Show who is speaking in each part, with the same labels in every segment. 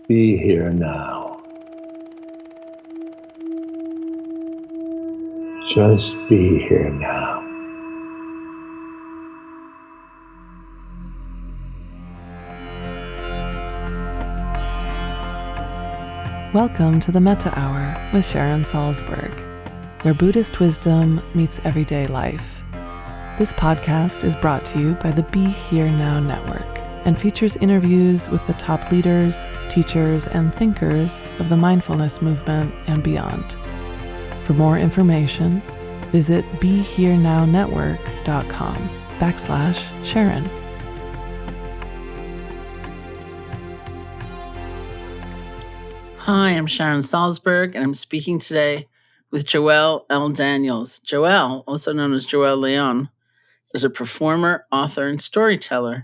Speaker 1: Be here now. Just be here now.
Speaker 2: Welcome to the Metta Hour with Sharon Salzberg, where Buddhist wisdom meets everyday life. This podcast is brought to you by the Be Here Now Network and features interviews with the top leaders, teachers, and thinkers of the mindfulness movement and beyond. For more information, visit BeHereNowNetwork.com/Sharon.
Speaker 3: Hi, I'm Sharon Salzberg, and I'm speaking today with Joél L. Daniels. Joél, also known as Joél Leon, is a performer, author, and storyteller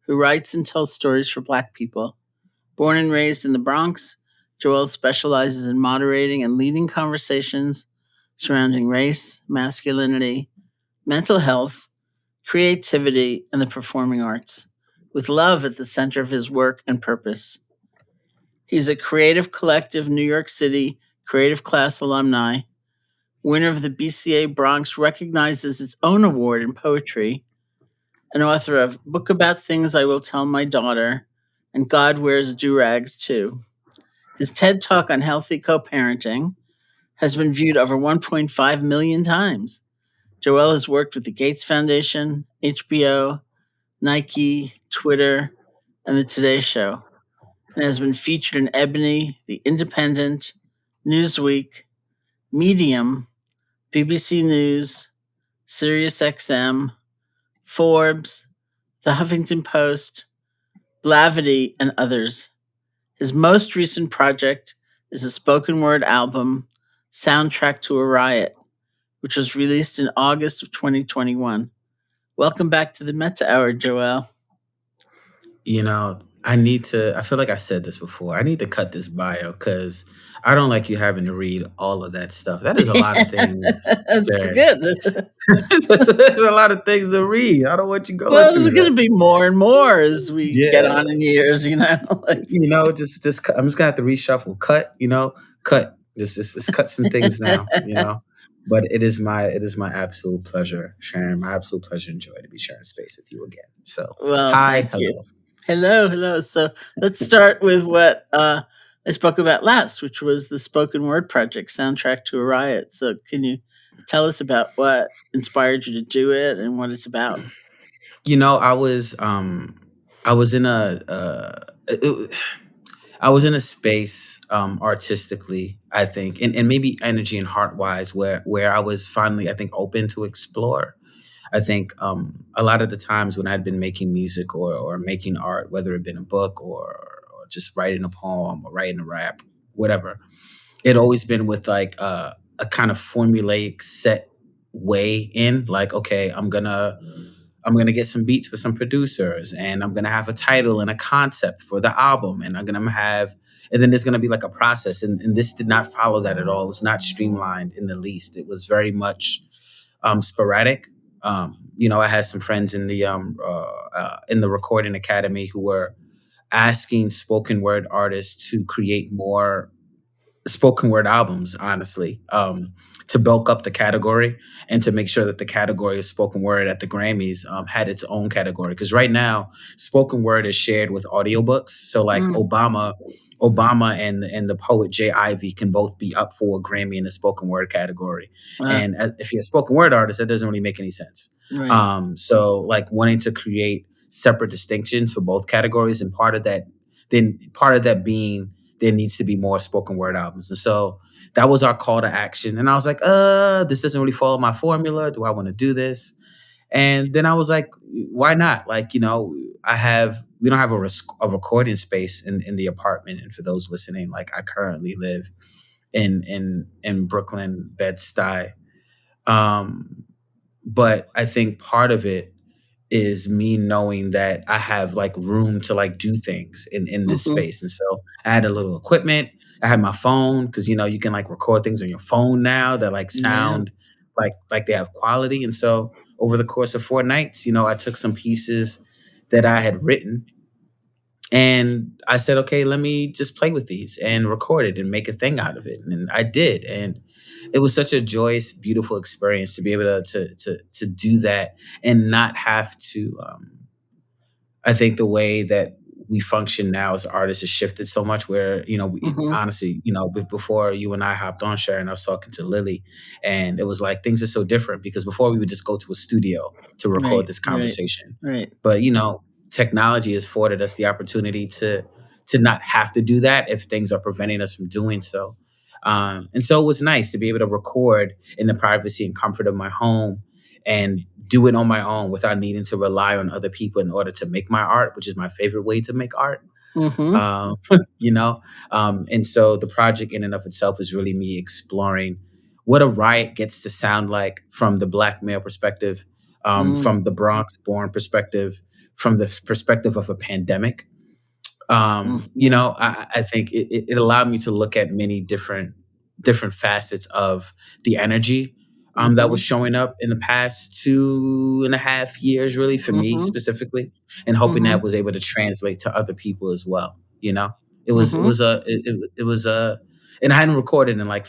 Speaker 3: who writes and tells stories for Black people. Born and raised in the Bronx, Joél specializes in moderating and leading conversations surrounding race, masculinity, mental health, creativity, and the performing arts, with love at the center of his work and purpose. He's a Creative Collective New York City Creative Class alumni, winner of the BCA Bronx recognizes its own award in poetry, an author of Book About Things I Will Tell My Daughter, and God Wears Durags Too. His TED Talk on healthy co-parenting has been viewed over 1.5 million times. Joél has worked with the Gates Foundation, HBO, Nike, Twitter, and The Today Show, and has been featured in Ebony, The Independent, Newsweek, Medium, BBC News, SiriusXM, Forbes, The Huffington Post, Blavity, and others. His most recent project is a spoken word album, Soundtrack to a Riot, which was released in August of 2021. Welcome back to the Metta Hour, Joél.
Speaker 4: You know, I feel like I said this before. I need to cut this bio because I don't like you having to read all of that stuff. That is a lot of things.
Speaker 3: That's good.
Speaker 4: There's a lot of things to read. I don't want you going
Speaker 3: Well,
Speaker 4: through
Speaker 3: there's going to be more and more as we get
Speaker 4: Yeah.
Speaker 3: on in years,
Speaker 4: I'm just gonna have to reshuffle. Cut. Just cut some things now. But it is my absolute pleasure, Sharon. My absolute pleasure and joy to be sharing space with you again. So,
Speaker 3: Well,
Speaker 4: hi,
Speaker 3: thank
Speaker 4: hello.
Speaker 3: you. Hello. So let's start with what I spoke about last, which was the spoken word project, Soundtrack to a Riot. So can you tell us about what inspired you to do it and what it's about?
Speaker 4: I was in a space artistically, I think, and maybe energy and heart wise, where I was finally, I think, open to explore. I think a lot of the times when I'd been making music or making art, whether it been a book or just writing a poem or writing a rap, whatever, it always been with like a kind of formulaic set way in, like, okay, I'm gonna get some beats for some producers, and I'm gonna have a title and a concept for the album, and and then there's gonna be like a process, and this did not follow that at all. It was not streamlined in the least. It was very much sporadic. I had some friends in the recording academy who were asking spoken word artists to create more spoken word albums, honestly, to bulk up the category and to make sure that the category of spoken word at the Grammys had its own category. Because right now, spoken word is shared with audiobooks. So like Obama and the poet Jay Ivey can both be up for a Grammy in the spoken word category.
Speaker 3: Wow.
Speaker 4: And if you're a spoken word artist, that doesn't really make any sense.
Speaker 3: Right.
Speaker 4: So like wanting to create separate distinctions for both categories, and part of that being there needs to be more spoken word albums. And so that was our call to action. And I was like, this doesn't really follow my formula. Do I want to do this? And then I was like, why not? Like, we don't have a recording space in the apartment. And for those listening, like I currently live in Brooklyn, Bed-Stuy. But I think part of it is me knowing that I have like room to like do things in this space. And so I had a little equipment. I had my phone because, you can like record things on your phone now that like sound like they have quality. And so over the course of 4 nights, I took some pieces that I had written And I said, okay, let me just play with these and record it and make a thing out of it. And I did. And it was such a joyous, beautiful experience to be able to do that and not have to. I think the way that we function now as artists has shifted so much. Where
Speaker 3: Mhm.
Speaker 4: honestly, before you and I hopped on, Sharon, I was talking to Lily, and it was like things are so different because before we would just go to a studio to record
Speaker 3: Right,
Speaker 4: this
Speaker 3: right,
Speaker 4: conversation,
Speaker 3: right.
Speaker 4: but technology has afforded us the opportunity to not have to do that if things are preventing us from doing so. And so it was nice to be able to record in the privacy and comfort of my home and do it on my own without needing to rely on other people in order to make my art, which is my favorite way to make art.
Speaker 3: Mhm.
Speaker 4: Um, you know, and so the project in and of itself is really me exploring what a riot gets to sound like from the Black male perspective,
Speaker 3: Mm.
Speaker 4: from the Bronx born perspective, from the perspective of a pandemic.
Speaker 3: Mhm.
Speaker 4: I think it allowed me to look at many different facets of the energy that was
Speaker 3: Mhm.
Speaker 4: showing up in the past 2.5 years, really for me
Speaker 3: Mhm.
Speaker 4: specifically, and hoping that
Speaker 3: Mhm.
Speaker 4: was able to translate to other people as well. It
Speaker 3: Mhm.
Speaker 4: was it was a, and I hadn't recorded in like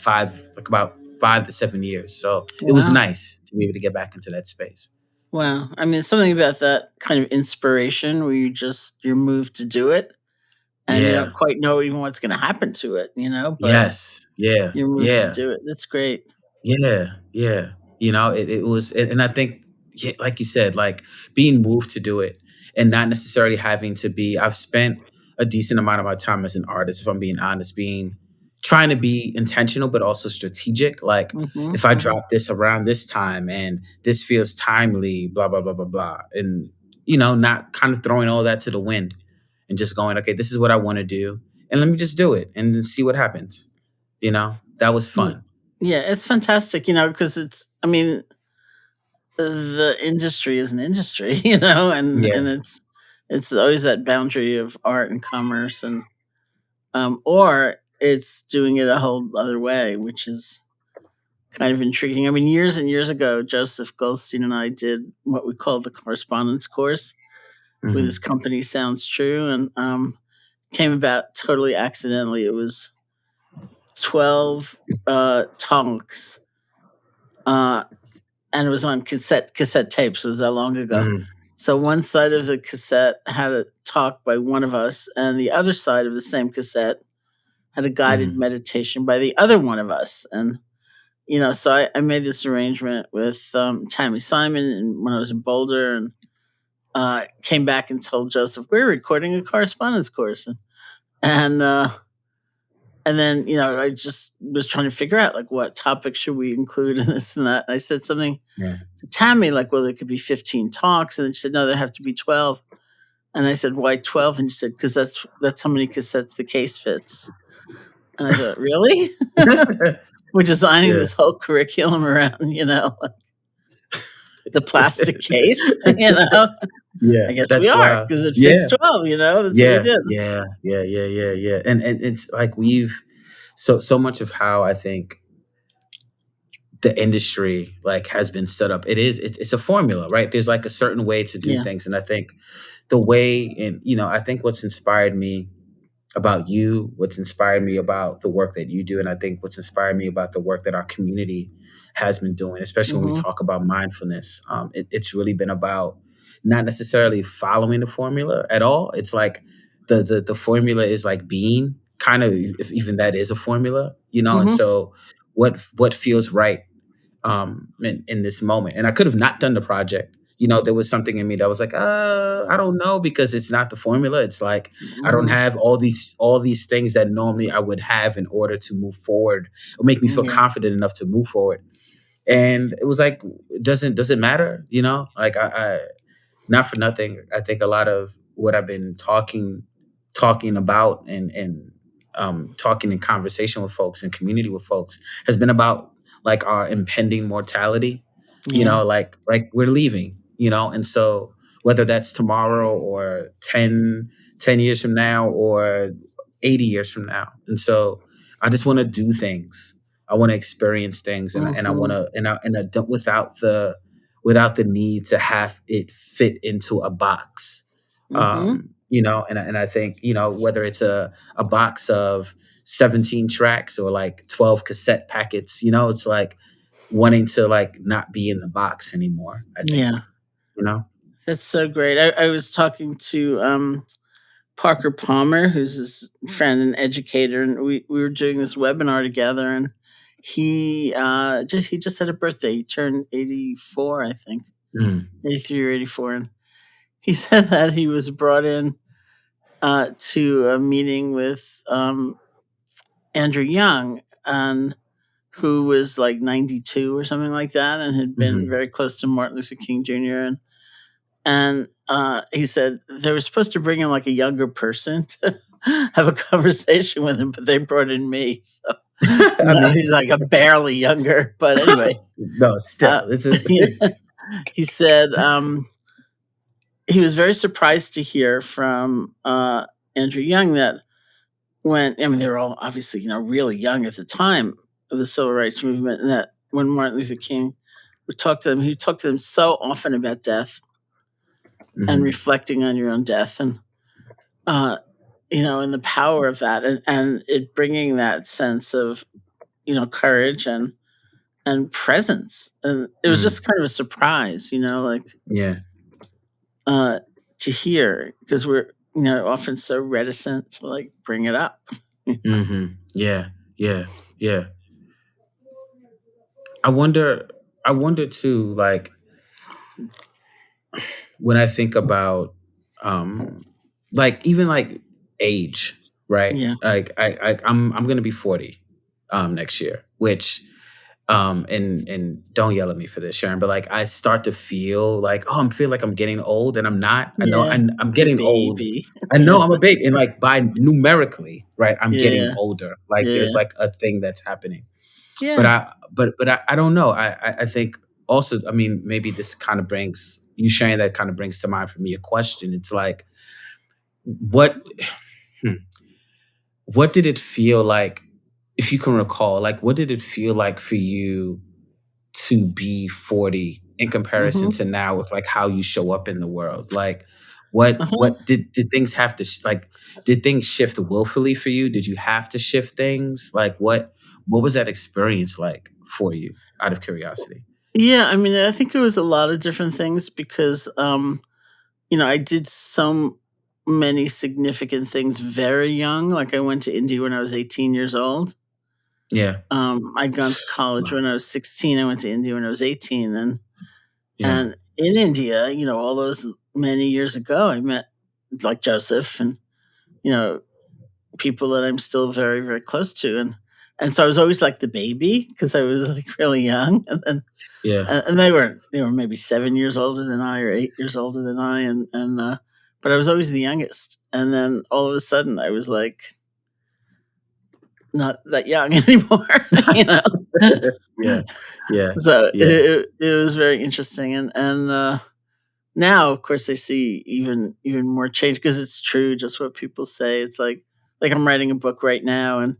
Speaker 4: about 5 to 7 years, so it was
Speaker 3: Wow.
Speaker 4: nice to be able to get back into that space.
Speaker 3: Wow. I mean, something about that kind of inspiration where you're moved to do it and you don't
Speaker 4: Yeah.
Speaker 3: quite know even what's gonna happen to it, but
Speaker 4: Yes. Yeah.
Speaker 3: you're moved to
Speaker 4: Yeah.
Speaker 3: do it. That's great.
Speaker 4: Yeah, yeah. It was, and I think, yeah, like you said, like being moved to do it and not necessarily having to be. I've spent a decent amount of my time as an artist, if I'm being honest, being trying to be intentional, but also strategic. Like
Speaker 3: Mhm.
Speaker 4: if I
Speaker 3: Mhm.
Speaker 4: drop this around this time and this feels timely, blah, blah, blah, blah, blah. And, not kind of throwing all that to the wind and just going, okay, this is what I want to do. And let me just do it and then see what happens. That was
Speaker 3: Ye
Speaker 4: fun.
Speaker 3: Yeah, it's fantastic, because I mean, the industry is an industry, and
Speaker 4: Yeah.
Speaker 3: it's always that boundary of art and commerce or it's doing it a whole other way, which is kind of intriguing. I mean, years and years ago, Joseph Goldstein and I did what we call the correspondence course with his
Speaker 4: Mhm.
Speaker 3: company Sounds True, and came about totally accidentally. It was 12 talks, uh, and it was on cassette tapes. It was that long ago.
Speaker 4: Mhm.
Speaker 3: So one side of the cassette had a talk by one of us, and the other side of the same cassette had a guided
Speaker 4: Mhm.
Speaker 3: meditation by the other one of us. And so I made this arrangement with Tammy Simon, and when I was in Boulder, and came back and told Joseph we're recording a correspondence course, and then I just was trying to figure out like what topic should we include in this and that. And I said something
Speaker 4: Yeah.
Speaker 3: to Tammy like, well, there could be 15 talks, and then she said, no, there have to be 12. And I said, why 12? And she said, because that's how many cassettes the case fits. And I thought, really? We're designing
Speaker 4: Yeah.
Speaker 3: this whole curriculum around, the plastic case,
Speaker 4: Yeah,
Speaker 3: I guess we
Speaker 4: that's
Speaker 3: are
Speaker 4: wild.
Speaker 3: because it fits
Speaker 4: Yeah.
Speaker 3: 12, that's what we
Speaker 4: Yeah.
Speaker 3: did.
Speaker 4: Yeah. Yeah, yeah, yeah, yeah, and it's like we've so much of how I think the industry, like, has been set up, it's a formula, right? There's, like, a certain way to do
Speaker 3: Yeah.
Speaker 4: things, and I think the way and, I think what's inspired me about you, what's inspired me about the work that you do, and I think what's inspired me about the work that our community has been doing, especially when we
Speaker 3: Mhm.
Speaker 4: talk about mindfulness. It's really been about not necessarily following the formula at all. It's like the formula is like being kind of, if even that is a formula, and
Speaker 3: Mhm.
Speaker 4: so what feels right in this moment. And I could have not done the project. There was something in me that was like, I don't know, because it's not the formula. It's like I don't
Speaker 3: Mhm.
Speaker 4: have all these things that normally I would have in order to move forward or make me feel
Speaker 3: Yeah.
Speaker 4: confident enough to move forward. And it was like, does it matter? Like I not for nothing. I think a lot of what I've been talking about and talking in conversation with folks and community with folks has been about like our impending mortality.
Speaker 3: Yeah.
Speaker 4: Like we're leaving. And so whether that's tomorrow or 10 years from now or 80 years from now, and so I just want to do things. I want to experience things, and I want
Speaker 3: Mhm.
Speaker 4: to and I don't without the need to have it fit into a box.
Speaker 3: Mhm.
Speaker 4: and I think, whether it's a box of 17 tracks or like 12 cassette packets, it's like wanting to like not be in the box anymore, I think,
Speaker 3: Yeah,
Speaker 4: you know?
Speaker 3: that's so great. I was talking to Parker Palmer, who's his friend and educator, and we were doing this webinar together, and he just had a birthday. He turned 84, I think,
Speaker 4: Mm,
Speaker 3: 83 or 84, and he said that he was brought in to a meeting with Andrew Young, and who was like 92 or something like that, and had been
Speaker 4: mhm.
Speaker 3: very close to Martin Luther King Jr. And he said they were supposed to bring in like a younger person to have a conversation with him, but they brought in me. So
Speaker 4: I
Speaker 3: no,
Speaker 4: mean,
Speaker 3: he's like a barely younger. But anyway,
Speaker 4: no,
Speaker 3: uh,
Speaker 4: still, it's a,
Speaker 3: he said he was very surprised to hear from Andrew Young that they were all obviously really young at the time of the civil rights movement, and that when Martin Luther King would talk to them, he talked to them so often about death and
Speaker 4: mhm,
Speaker 3: reflecting on your own death, and uh, and the power of that, and it bringing that sense of courage and presence, and it was
Speaker 4: mm,
Speaker 3: just kind of a surprise, like
Speaker 4: yeah,
Speaker 3: uh, to hear, because we're often so reticent to like bring it up.
Speaker 4: yeah, yeah, yeah. I wonder, I wonder too, like when I think about, um, like even like age, right?
Speaker 3: Yeah.
Speaker 4: Like I'm gonna be 40, next year, which, and don't yell at me for this, Sharon, but like I start to feel like, oh, I'm feel like I'm getting old, and I'm not. I know
Speaker 3: Yeah.
Speaker 4: I'm
Speaker 3: The
Speaker 4: getting old.
Speaker 3: baby.
Speaker 4: I
Speaker 3: Yeah.
Speaker 4: know I'm a baby, and like by numerically, right, I'm getting
Speaker 3: Yeah.
Speaker 4: older. Like there's
Speaker 3: Yeah.
Speaker 4: like a thing that's happening. But
Speaker 3: Yeah.
Speaker 4: I don't know. I think also, I mean, maybe this kind of brings you sharing that kind of brings to mind for me a question. It's like, what hmm, what did it feel like, if you can recall, like what did it feel like for you to be 40 in comparison
Speaker 3: Hmm.
Speaker 4: to now with like how you show up in the world? Like
Speaker 3: Uh-huh.
Speaker 4: what did things have to like did things shift willfully for you? Did you have to shift things? Like what was that experience like for you, out of curiosity?
Speaker 3: Yeah, I mean, I think it was a lot of different things because I did so many significant things very young. Like I went to India when I was 18 years old.
Speaker 4: Yeah.
Speaker 3: I'd gone to college
Speaker 4: Wow.
Speaker 3: when I was 16. I went to India when I was 18, and
Speaker 4: Yeah.
Speaker 3: and in India, all those many years ago, I met like Joseph and you know people that I'm still very very close to, and so I was always like the baby because I was like really young,
Speaker 4: Yeah.
Speaker 3: and they were maybe 7 years older than I or 8 years older than I, and but I was always the youngest, and then all of a sudden I was like not that young anymore, you know.
Speaker 4: Yeah. Yeah.
Speaker 3: So
Speaker 4: Yeah.
Speaker 3: it was very interesting, and now of course I see even more change because it's true just what people say. It's like I'm writing a book right now, and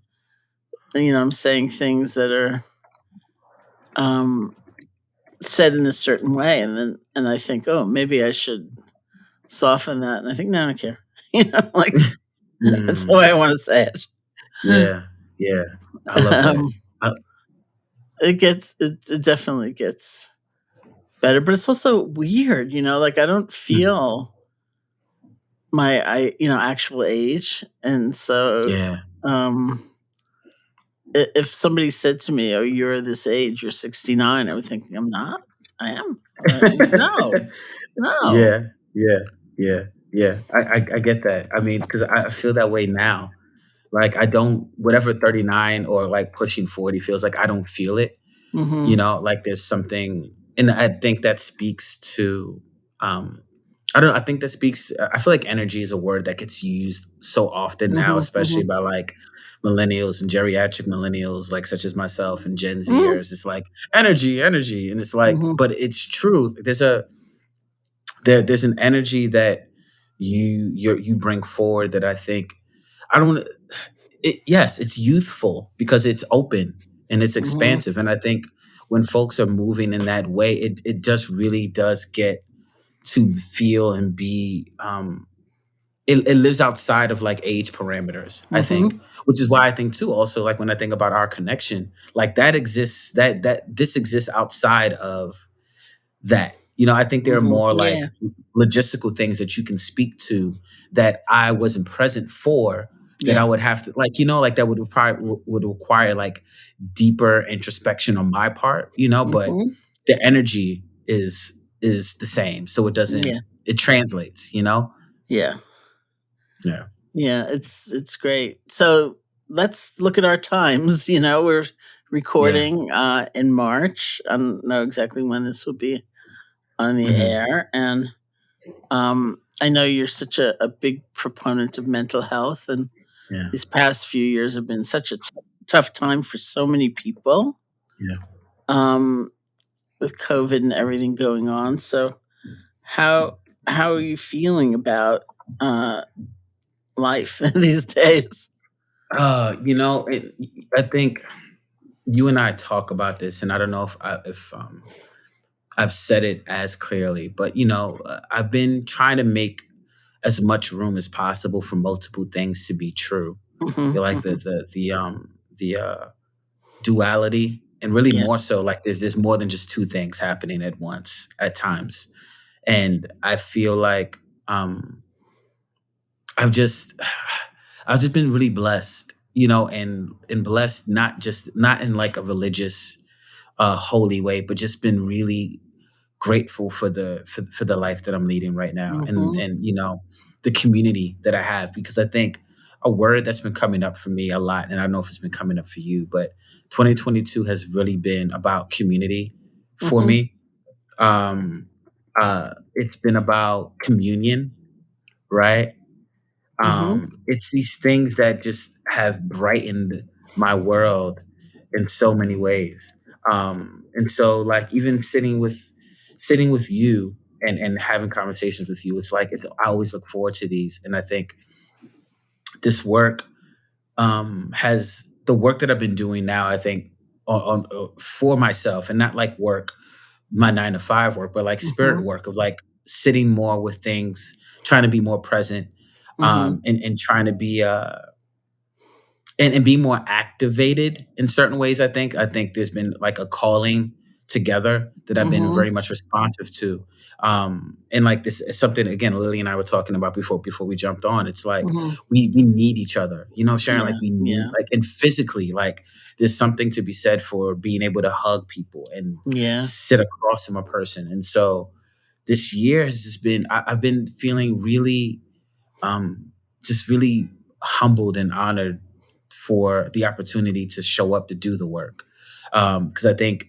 Speaker 3: I'm saying things that are um, said in a certain way, and I think, oh, maybe I should soften that, and I think, no, I don't care, like that's the
Speaker 4: Mm.
Speaker 3: way I want to say it.
Speaker 4: Yeah. Yeah. I love that.
Speaker 3: um,
Speaker 4: I,
Speaker 3: it definitely gets better, but it's also weird, like I don't
Speaker 4: mm.
Speaker 3: feel my actual age, and so
Speaker 4: Yeah.
Speaker 3: um if somebody said to me, "Oh, you're this age, you're 69," I would think, "I'm not. I am. No, no."
Speaker 4: Yeah, yeah, yeah, yeah. I get that. I mean, because I feel that way now. Like I don't, whatever 39 or like pushing 40 feels like, I don't feel it.
Speaker 3: Mhm.
Speaker 4: Like there's something, and I think that speaks to, um, I don't know, I think that speaks, I feel like energy is a word that gets used so often now,
Speaker 3: Mhm.
Speaker 4: especially
Speaker 3: Mhm.
Speaker 4: by like millennials and geriatric millennials, like such as myself and Gen
Speaker 3: Mm.
Speaker 4: Zers. It's like energy, energy. And it's like,
Speaker 3: Mhm.
Speaker 4: but it's true. There's an energy that you bring forward that I think, I don't yes, it's youthful because it's open and it's
Speaker 3: Mhm.
Speaker 4: expansive, and I think when folks are moving in that way, it just really does get to feel and be, it lives outside of like age parameters, I think,
Speaker 3: Mm-hmm.
Speaker 4: which is why I think too, also like when I think about our connection, like that exists, that this exists outside of that. I think there are
Speaker 3: Mm-hmm.
Speaker 4: more like
Speaker 3: Yeah.
Speaker 4: logistical things that you can speak to that I wasn't present for, that I
Speaker 3: Yeah.
Speaker 4: would have to like that would require like deeper introspection on my part, but
Speaker 3: Mm-hmm.
Speaker 4: the energy is the same. So
Speaker 3: Yeah.
Speaker 4: it translates.
Speaker 3: Yeah.
Speaker 4: Yeah.
Speaker 3: Yeah. It's great. So let's look at our times. We're
Speaker 4: Yeah.
Speaker 3: recording in March. I don't know exactly when this will be on the
Speaker 4: Hmm.
Speaker 3: air. And I know you're such a big proponent of mental health, and
Speaker 4: Yeah.
Speaker 3: these past few years have been such a tough time for so many people,
Speaker 4: Yeah.
Speaker 3: um, with COVID and everything going on. So how how are you feeling about uh, life these days?
Speaker 4: I think you and I talk about this, and I don't know if I've said it as clearly, but I've been trying to make as much room as possible for multiple things to be true. You
Speaker 3: Hmm.
Speaker 4: know, like
Speaker 3: Hmm.
Speaker 4: the duality, and really
Speaker 3: Yeah.
Speaker 4: more so like there's more than just two things happening at once at times, and I feel like I've just I've just been really blessed, and blessed not in like a religious holy way, but just been really grateful for the life that I'm leading right now, and
Speaker 3: Hmm.
Speaker 4: the community that I have, because I think a word that's been coming up for me a lot, and I don't know if it's been coming up for you, but 2022 has really been about community for
Speaker 3: Hmm.
Speaker 4: me. It's been about communion, right?
Speaker 3: Hmm.
Speaker 4: It's these things that just have brightened my world in so many ways. And so like even sitting with you and having conversations with you, I always look forward to these. And I think this work has the work that I've been doing now, I think for myself, and not like work, my 9 to 5 work, but like spirit
Speaker 3: Hmm.
Speaker 4: work of like sitting more with things, trying to be more present,
Speaker 3: Hmm.
Speaker 4: and trying to be and be more activated in certain ways. I think there's been like a calling together that I've been
Speaker 3: Hmm.
Speaker 4: very much responsive to. And like this is something, again, Lily and I were talking about before we jumped on. It's like
Speaker 3: Hmm.
Speaker 4: we need each other, Sharon.
Speaker 3: Yeah.
Speaker 4: Like we need,
Speaker 3: Yeah.
Speaker 4: like, and physically, like there's something to be said for being able to hug people and
Speaker 3: Yeah.
Speaker 4: sit across from a person. And so this year has just been, I've been feeling really um, just really humbled and honored for the opportunity to show up to do the work. Because I think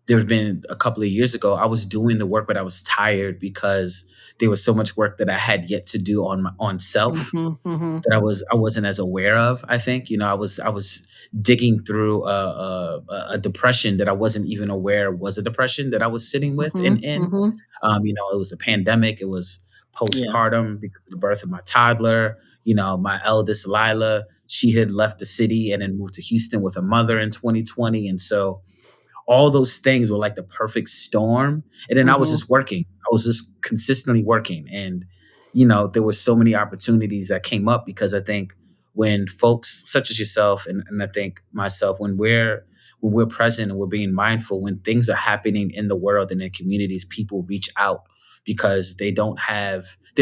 Speaker 4: there have been a couple of years ago, I was doing the work, but I was tired because there was so much work that I had yet to do on self
Speaker 3: Hmm. Hmm.
Speaker 4: that I wasn't as aware of. I think I was digging through a depression that I wasn't even aware was a depression that I was sitting with
Speaker 3: Hmm.
Speaker 4: in.
Speaker 3: Hmm.
Speaker 4: It was the pandemic. It was
Speaker 3: Yeah.
Speaker 4: postpartum because of the birth of my toddler. My eldest Lila, she had left the city and then moved to Houston with her mother in 2020, and so all those things were like the perfect storm. And then I was
Speaker 3: Hmm.
Speaker 4: just working. I was just consistently working. And, there were so many opportunities that came up because I think when folks such as yourself and I think myself, when we're present and we're being mindful, when things are happening in the world and in communities, people reach out because they're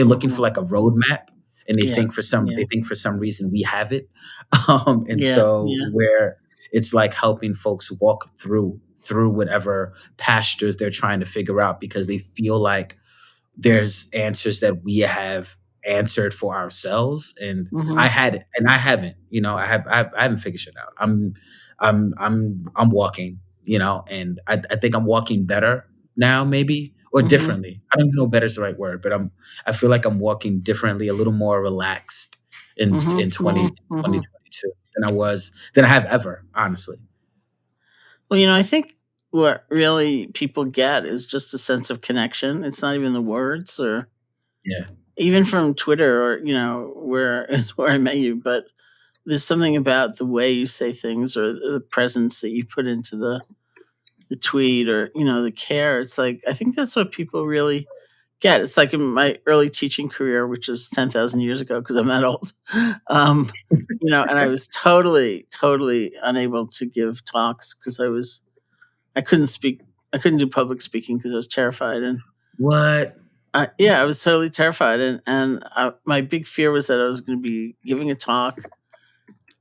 Speaker 4: looking
Speaker 3: Hmm.
Speaker 4: for like a roadmap, and they
Speaker 3: Yeah.
Speaker 4: think
Speaker 3: Yeah.
Speaker 4: for some reason we have it. And
Speaker 3: Yeah.
Speaker 4: so
Speaker 3: Yeah.
Speaker 4: where it's like helping folks walk through whatever pastures they're trying to figure out, because they feel like there's answers that we have answered for ourselves, and I
Speaker 3: Hmm.
Speaker 4: had it and I haven't. I haven't figured it out. I'm walking, and I think I'm walking better now, maybe, or
Speaker 3: Hmm.
Speaker 4: differently. I don't even know if better is the right word, but I feel like I'm walking differently, a little more relaxed in
Speaker 3: Hmm.
Speaker 4: in
Speaker 3: Hmm.
Speaker 4: 20
Speaker 3: Hmm.
Speaker 4: 2022 than I have ever, honestly.
Speaker 3: Well, I think what really people get is just a sense of connection. It's not even the words, or
Speaker 4: Yeah.
Speaker 3: even from Twitter, or where is where I met you, but there's something about the way you say things, or the presence that you put into the tweet, or the care. It's like I think that's what people really get. It's like in my early teaching career, which is 10,000 years ago, because I'm that old. Um, and I was totally, totally unable to give talks because I couldn't speak. I couldn't do public speaking because I was terrified. And
Speaker 4: What?
Speaker 3: I was totally terrified. And my big fear was that I was going to be giving a talk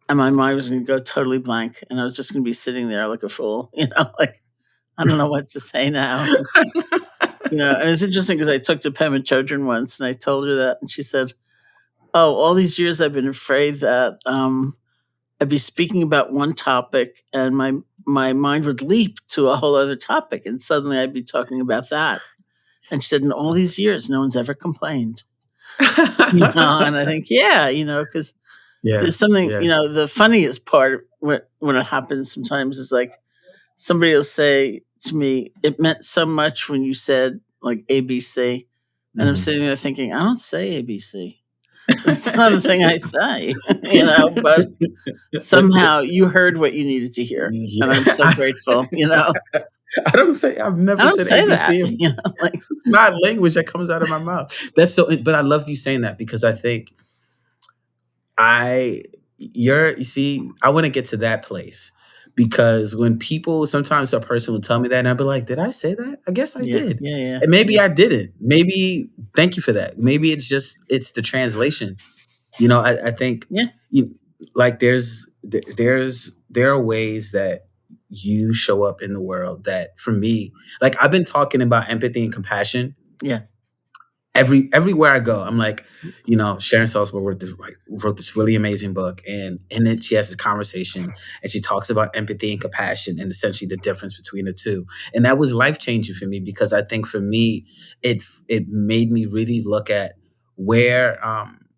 Speaker 3: and my mind was going to go totally blank. And I was just going to be sitting there like a fool, like, I don't know what to say now. And it's interesting because I talked to Pema Chodron once and I told her that. And she said, oh, all these years I've been afraid that I'd be speaking about one topic and my mind would leap to a whole other topic. And suddenly I'd be talking about that. And she said, in all these years, no one's ever complained. And I think, because there's something, the funniest part when it happens sometimes is like somebody will say to me, it meant so much when you said like ABC. And I'm sitting there thinking, I don't say ABC. It's not a thing I say, but somehow you heard what you needed to hear.
Speaker 4: Yeah.
Speaker 3: And I'm so grateful,
Speaker 4: I've never said ABC.
Speaker 3: Like,
Speaker 4: it's not language that comes out of my mouth. That's so, but I loved you saying that because I think I want to get to that place because when sometimes a person will tell me that and I'll be like, did I say that? I guess I did.
Speaker 3: Yeah.
Speaker 4: And maybe I didn't. Maybe, thank you for that. Maybe it's the translation. I think, like there are ways that you show up in the world that for me, like I've been talking about empathy and compassion.
Speaker 3: Yeah.
Speaker 4: Everywhere I go, I'm like, Sharon Salzberg wrote this really amazing book, and in it she has this conversation, and she talks about empathy and compassion, and essentially the difference between the two. And that was life changing for me because I think for me, it made me really look at where am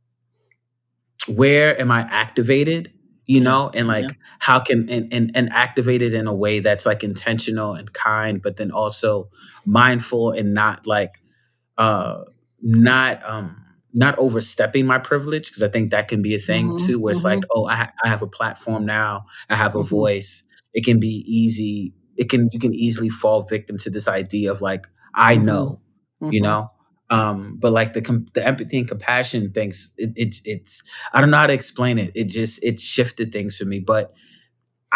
Speaker 4: I activated, and like how can and activated in a way that's like intentional and kind, but then also mindful and not like not overstepping my privilege, because I think that can be a thing too, where it's like, oh, I have a platform now, I have a voice. It can be easy. You can easily fall victim to this idea of like, I know, but like the empathy and compassion things, it's I don't know how to explain it. It shifted things for me, but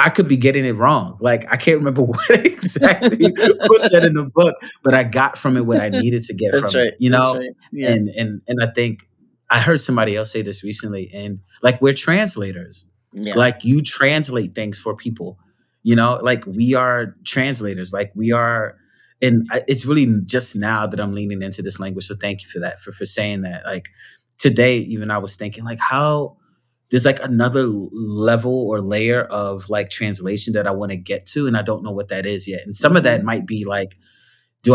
Speaker 4: I could be getting it wrong. Like I can't remember what exactly was said in the book, but I got from it what I needed to get
Speaker 3: That's
Speaker 4: from
Speaker 3: right.
Speaker 4: it.
Speaker 3: That's right. Yeah.
Speaker 4: And I think I heard somebody else say this recently, and like we're translators.
Speaker 3: Yeah.
Speaker 4: Like you translate things for people. Like we are translators. Like we are, and it's really just now that I'm leaning into this language. So thank you for that, for saying that. Like today, even I was thinking like how there's like another level or layer of like translation that I want to get to, and I don't know what that is yet. And some of that might be like, is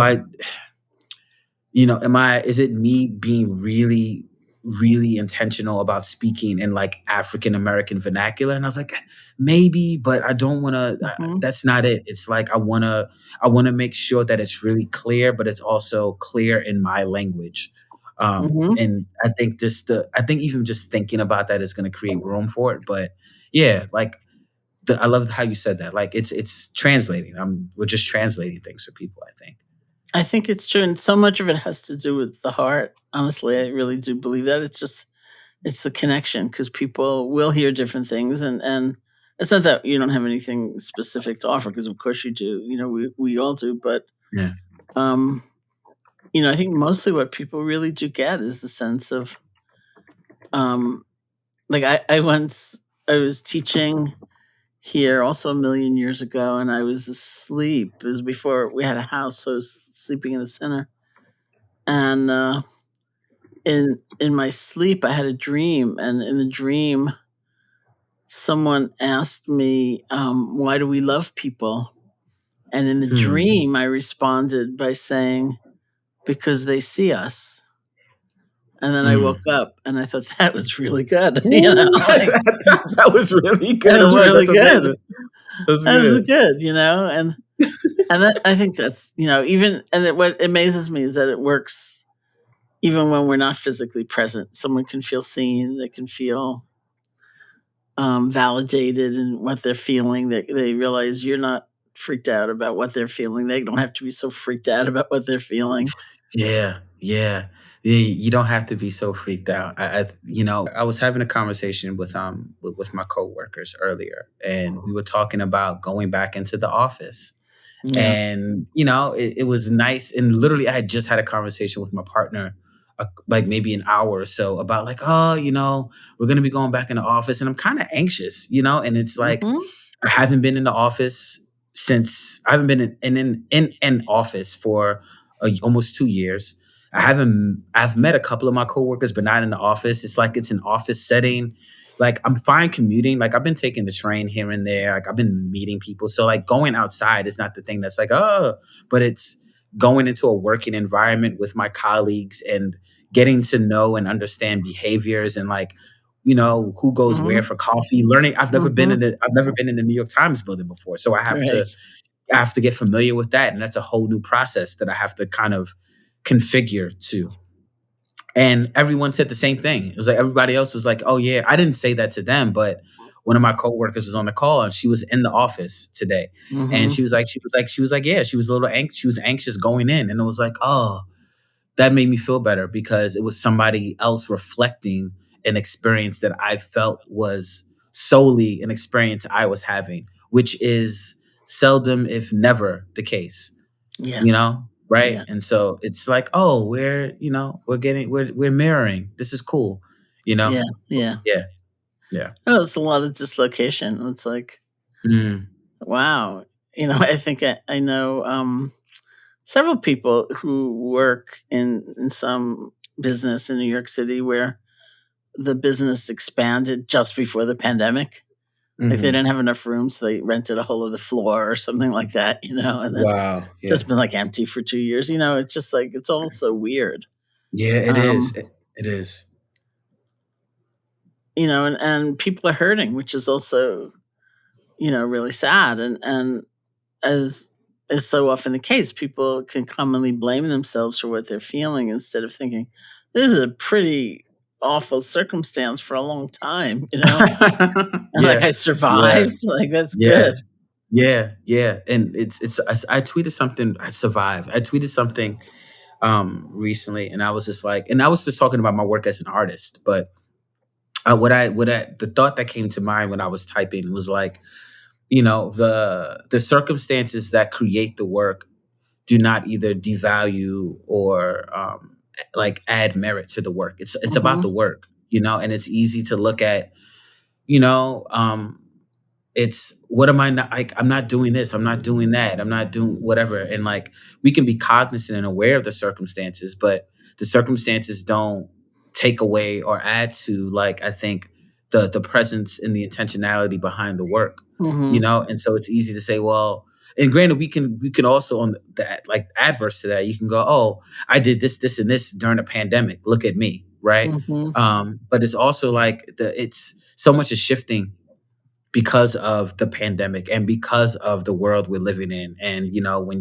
Speaker 4: it me being really, really intentional about speaking in like African American vernacular? And I was like, maybe, but I don't want to, that's not it. It's like, I want to make sure that it's really clear, but it's also clear in my language. And I think even just thinking about that is going to create room for it. But yeah, like I love how you said that. Like it's translating. We're just translating things for people,
Speaker 3: I think it's true. And so much of it has to do with the heart. Honestly, I really do believe that. It's the connection, because people will hear different things. And it's not that you don't have anything specific to offer, because of course you do. We all do. But
Speaker 4: yeah.
Speaker 3: I think mostly what people really do get is the sense of, like I was teaching here also a million years ago, and I was asleep. It was before we had a house, so I was sleeping in the center. And in my sleep, I had a dream, and in the dream, someone asked me, "Why do we love people?" And in the dream, I responded by saying, "Because they see us." And then I woke up and I thought that was really good.
Speaker 4: That was really good.
Speaker 3: That was really good.
Speaker 4: That
Speaker 3: was good, and that, I think that's, what amazes me is that it works even when we're not physically present. Someone can feel seen, they can feel validated in what they're feeling. They realize you're not freaked out about what they're feeling. They don't have to be so freaked out about what they're feeling.
Speaker 4: Yeah. Yeah. Yeah, you don't have to be so freaked out. I was having a conversation with my coworkers earlier, and we were talking about going back into the office.
Speaker 3: Yeah.
Speaker 4: And it was nice. And literally, I had just had a conversation with my partner, like maybe an hour or so, about like, oh, we're gonna be going back in the office, and I'm kind of anxious, and it's like
Speaker 3: Hmm.
Speaker 4: I haven't been in the office since I haven't been in an office for almost 2 years. I've met a couple of my coworkers, but not in the office. It's like it's an office setting. Like I'm fine commuting. Like I've been taking the train here and there. Like I've been meeting people. So like going outside is not the thing that's like, oh, but it's going into a working environment with my colleagues and getting to know and understand behaviors and like, who goes
Speaker 3: Hmm.
Speaker 4: where for coffee, learning.
Speaker 3: Hmm.
Speaker 4: I've never been in the New York Times building before. So
Speaker 3: Right.
Speaker 4: I have to get familiar with that. And that's a whole new process that I have to kind of configure to. And everyone said the same thing. It was like everybody else was like, "Oh yeah." I didn't say that to them, but one of my coworkers was on the call and she was in the office today. And
Speaker 3: Hmm.
Speaker 4: yeah, she was a little anxious. She was anxious going in. And it was like, oh, that made me feel better because it was somebody else reflecting an experience that I felt was solely an experience I was having, which is seldom, if never, the case,
Speaker 3: Yeah.
Speaker 4: right?
Speaker 3: Yeah.
Speaker 4: And so it's like, oh, we're mirroring. This is cool, you know?
Speaker 3: Yeah. Yeah.
Speaker 4: Yeah, yeah.
Speaker 3: Oh, it's a lot of dislocation. It's like,
Speaker 4: Mm,
Speaker 3: wow. I think I know several people who work in some business in New York City where the business expanded just before the pandemic. Like they
Speaker 4: mhm.
Speaker 3: didn't have enough room, so they rented a whole other floor or something like that, and then
Speaker 4: Wow,
Speaker 3: it's
Speaker 4: yeah.
Speaker 3: just been like empty for 2 years. It's just like it's all so weird.
Speaker 4: Yeah, it is.
Speaker 3: Um,
Speaker 4: It is.
Speaker 3: and people are hurting, which is also, really sad. And as is so often the case, people can commonly blame themselves for what they're feeling instead of thinking, this is a pretty awful circumstance for a long time. And like
Speaker 4: Yeah,
Speaker 3: I
Speaker 4: yeah,
Speaker 3: survived. Like that's
Speaker 4: yeah.
Speaker 3: good.
Speaker 4: Yeah, yeah, and I tweeted something. I survived. I tweeted something recently, and I was just like, and I was just talking about my work as an artist. But the thought that came to mind when I was typing was like, the circumstances that create the work do not either devalue or like add merit to the work. It's about the
Speaker 3: Hmm.
Speaker 4: work, and it's easy to look at, you know, um, it's what am I not like? I'm not doing this. I'm not doing that. I'm not doing whatever. And like we can be cognizant and aware of the circumstances, but the circumstances don't take away or add to like I think the presence and the intentionality behind the work,
Speaker 3: Hmm.
Speaker 4: And so it's easy to say, well, and granted, we can also on that like adverse to that, you can go, oh, I did this, this, and this during a pandemic. Look at me, right?
Speaker 3: Hmm.
Speaker 4: But it's also like it's so much is shifting because of the pandemic and because of the world we're living in. And when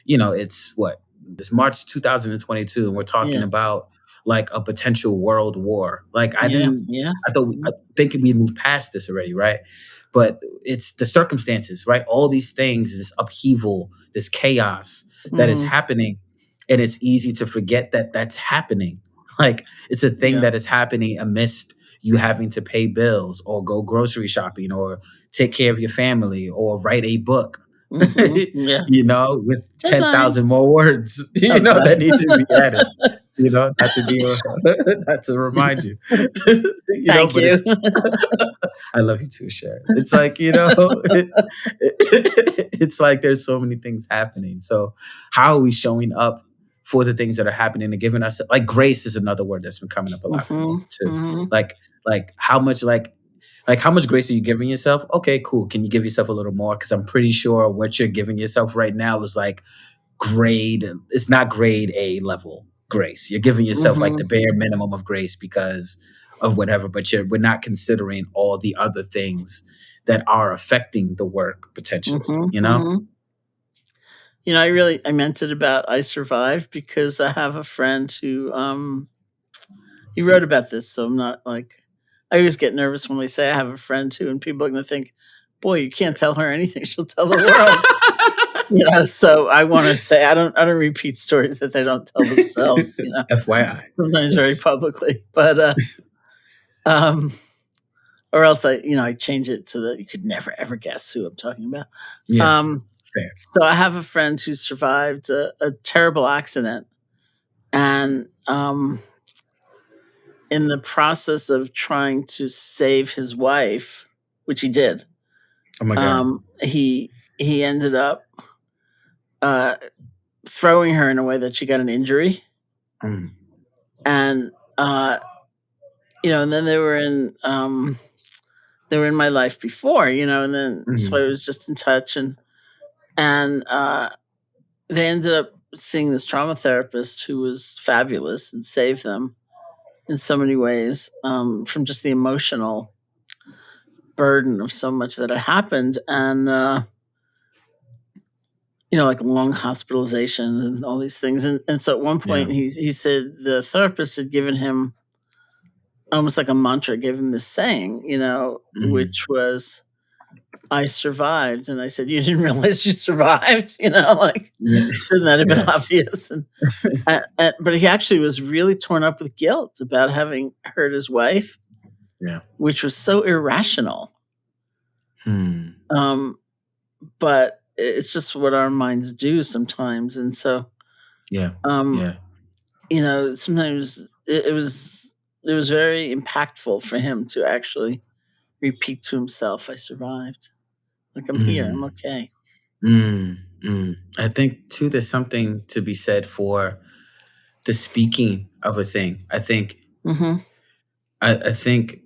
Speaker 4: it's what this March 2022, and we're talking
Speaker 3: Yeah.
Speaker 4: about like a potential world war. Like
Speaker 3: Yeah. Yeah.
Speaker 4: I think we moved past this already, right? But it's the circumstances, right? All these things, this upheaval, this chaos that is
Speaker 3: Hmm.
Speaker 4: happening, and it's easy to forget that that's happening. Like it's a thing
Speaker 3: Yeah.
Speaker 4: that is happening amidst you having to pay bills or go grocery shopping or take care of your family or write a book,
Speaker 3: Hmm. Yeah.
Speaker 4: with
Speaker 3: Deadline.
Speaker 4: 10,000 more words,
Speaker 3: Oh
Speaker 4: that
Speaker 3: God.
Speaker 4: need to be added, not to be, not to remind you,
Speaker 3: Thank
Speaker 4: but
Speaker 3: you.
Speaker 4: I love you too, Sharon. It's like, it's like there's so many things happening. So how are we showing up for the things that are happening and giving us like grace is another word that's been coming up a lot for
Speaker 3: Hmm.
Speaker 4: me too.
Speaker 3: Hmm.
Speaker 4: Like how much like how much grace are you giving yourself? Okay, cool. Can you give yourself a little more? Because I'm pretty sure what you're giving yourself right now is like grade. It's not grade A level grace. You're giving yourself like the
Speaker 3: Hmm.
Speaker 4: bare minimum of grace because of whatever. But we're not considering all the other things that are affecting the work potentially.
Speaker 3: Hmm. Hmm. I meant it about I survived because I have a friend who he wrote about this, so I'm not like I always get nervous when we say I have a friend too, and people are gonna think, boy, you can't tell her anything. She'll tell the world. So I want to say I don't repeat stories that they don't tell themselves,
Speaker 4: FYI.
Speaker 3: sometimes very publicly, but or else I change it so that you could never ever guess who I'm talking about.
Speaker 4: Yeah,
Speaker 3: Um,
Speaker 4: fair.
Speaker 3: so I have a friend who survived a terrible accident, and in the process of trying to save his wife, which he did,
Speaker 4: Oh my God.
Speaker 3: he ended up throwing her in a way that she got an injury,
Speaker 4: Mm.
Speaker 3: and and then they were in my life before, and then so I was just in touch, and they ended up seeing this trauma therapist who was fabulous and saved them in so many ways, from just the emotional burden of so much that had happened, and like long hospitalizations and all these things, and so at one point he said the therapist had given him almost like a mantra, gave him this saying, which was, "I survived," and I said, "You didn't realize you survived," like shouldn't that have been obvious? And but he actually was really torn up with guilt about having hurt his wife, which was so irrational. But it's just what our minds do sometimes, and so sometimes it was very impactful for him to actually repeat to himself, "I survived. Like, I'm here. I'm okay."
Speaker 4: I think too, there's something to be said for the speaking of a thing. I think I think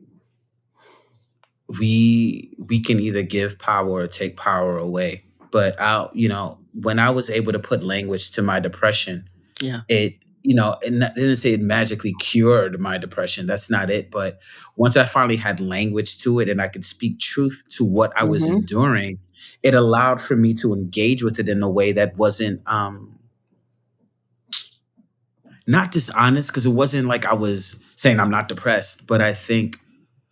Speaker 4: we can either give power or take power away. But when I was able to put language to my depression, it and I didn't say it magically cured my depression. That's not it. But once I finally had language to it and I could speak truth to what I was enduring, it allowed for me to engage with it in a way that wasn't not dishonest, because it wasn't like I was saying I'm not depressed. But I think,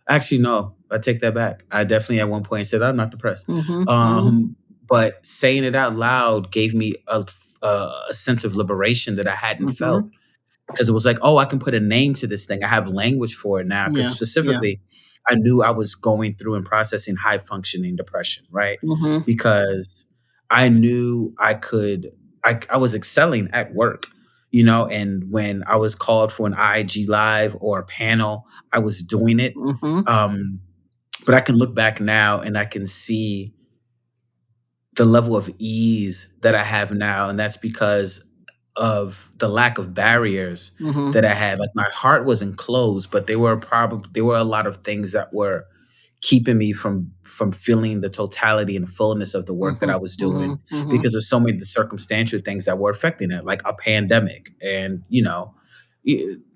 Speaker 4: actually, no, I take that back. I definitely at one point said I'm not depressed. But saying it out loud gave me a sense of liberation that I hadn't felt, because it was like, oh, I can put a name to this thing. I have language for it now. Because specifically, I knew I was going through and processing high functioning depression, right? Because I knew I was excelling at work, and when I was called for an IG live or a panel, I was doing it. But I can look back now and I can see the level of ease that I have now. And that's because of the lack of barriers that I had. Like, my heart wasn't closed, but there were a lot of things that were keeping me from feeling the totality and fullness of the work that I was doing, because of so many circumstantial things that were affecting it, like a pandemic, and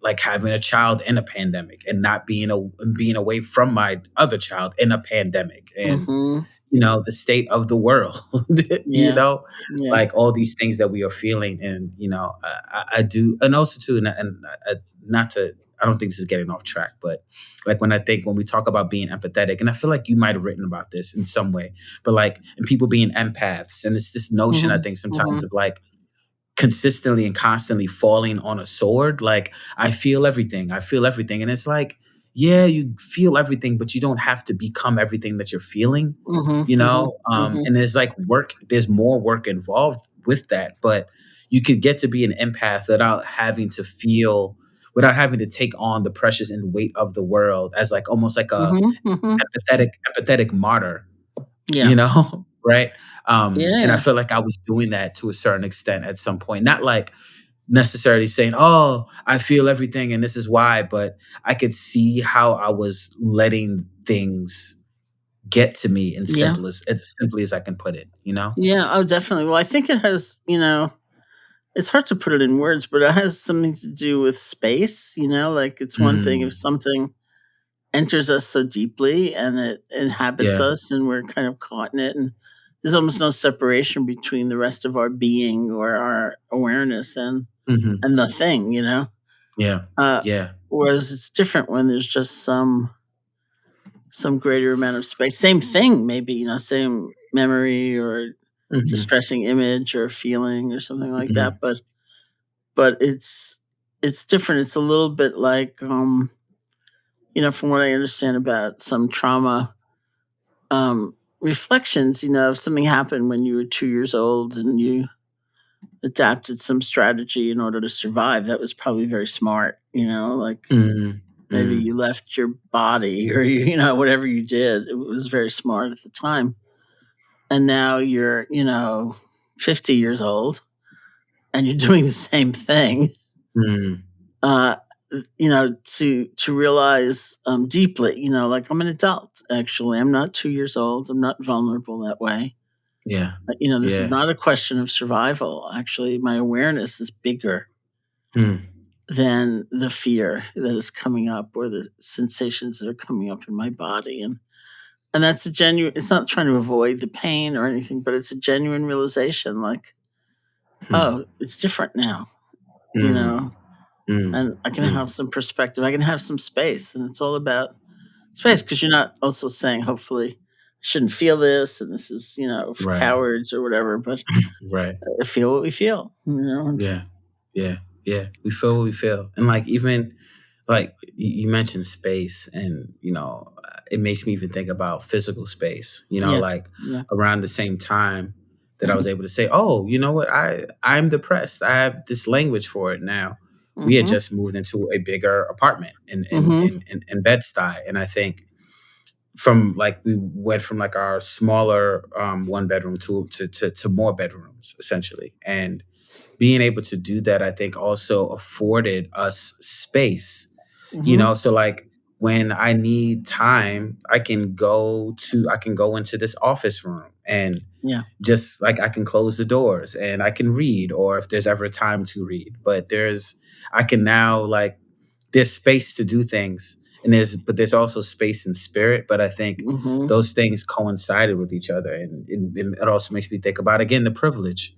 Speaker 4: like having a child in a pandemic, and not being away from my other child in a pandemic, and the state of the world, like all these things that we are feeling. And I do, and also too, and not to, I don't think this is getting off track, but like when we talk about being empathetic, and I feel like you might have written about this in some way, but like, and people being empaths, and it's this notion I think sometimes of like consistently and constantly falling on a sword. Like, I feel everything, and it's like, yeah, you feel everything, but you don't have to become everything that you're feeling, and there's more work involved with that, but you could get to be an empath without having to take on the pressures and weight of the world, as like almost like a empathetic martyr, right? And I feel like I was doing that to a certain extent at some point, not like necessarily saying, oh, I feel everything and this is why, but I could see how I was letting things get to me as simply as I can put it,
Speaker 3: Yeah, oh, definitely. Well, I think it has, it's hard to put it in words, but it has something to do with space, like it's one thing if something enters us so deeply and it inhabits us and we're kind of caught in it, and there's almost no separation between the rest of our being or our awareness and the thing, whereas it's different when there's just some greater amount of space, same thing, maybe, same memory or
Speaker 4: Hmm.
Speaker 3: distressing image or feeling or something like
Speaker 4: Hmm.
Speaker 3: that. But it's different. It's a little bit like from what I understand about some trauma reflections. If something happened when you were 2 years old and you adapted some strategy in order to survive, that was probably very smart. Like
Speaker 4: Hmm.
Speaker 3: maybe
Speaker 4: Hmm.
Speaker 3: you left your body or whatever you did. It was very smart at the time. And now you're 50 years old and you're doing the same thing.
Speaker 4: Hmm.
Speaker 3: uh to realize deeply, like I'm an adult. Actually, I'm not 2 years old. I'm not vulnerable that way.
Speaker 4: Yeah.
Speaker 3: This is
Speaker 4: Yeah.
Speaker 3: not a question of survival. Actually, my awareness is bigger
Speaker 4: Hmm.
Speaker 3: than the fear that is coming up or the sensations that are coming up in my body. And that's a genuine, it's not trying to avoid the pain or anything, but it's a genuine realization, like,
Speaker 4: Hmm.
Speaker 3: oh, it's different now, you
Speaker 4: Hmm.
Speaker 3: know
Speaker 4: Hmm.
Speaker 3: and I can
Speaker 4: Hmm.
Speaker 3: have some perspective. I can have some space, and it's all about space, because you're not also saying, hopefully, I shouldn't feel this, and this is, for
Speaker 4: Right.
Speaker 3: cowards or whatever, but
Speaker 4: Right.
Speaker 3: feel what we feel.
Speaker 4: Yeah. Yeah. Yeah. We feel what we feel. And like, even like you mentioned space, and it makes me even think about physical space,
Speaker 3: Yeah.
Speaker 4: like
Speaker 3: Yeah.
Speaker 4: around the same time that I was able to say, oh, you know what, I'm depressed. I have this language for it now. We had
Speaker 3: Mhm.
Speaker 4: just moved into a bigger apartment
Speaker 3: Mhm.
Speaker 4: in Bed-Stuy, and I think from like we went from like our smaller one bedroom to more bedrooms essentially. And being able to do that, I think, also afforded us space.
Speaker 3: Mhm.
Speaker 4: So like when I need time, I can go into this office room, and
Speaker 3: Yeah.
Speaker 4: just like I can close the doors and I can read, or if there's ever time to read. But I can now, like, there's space to do things, and there's also space in spirit. But I think
Speaker 3: Mhm.
Speaker 4: those things coincided with each other, and it also makes me think about, again, the privilege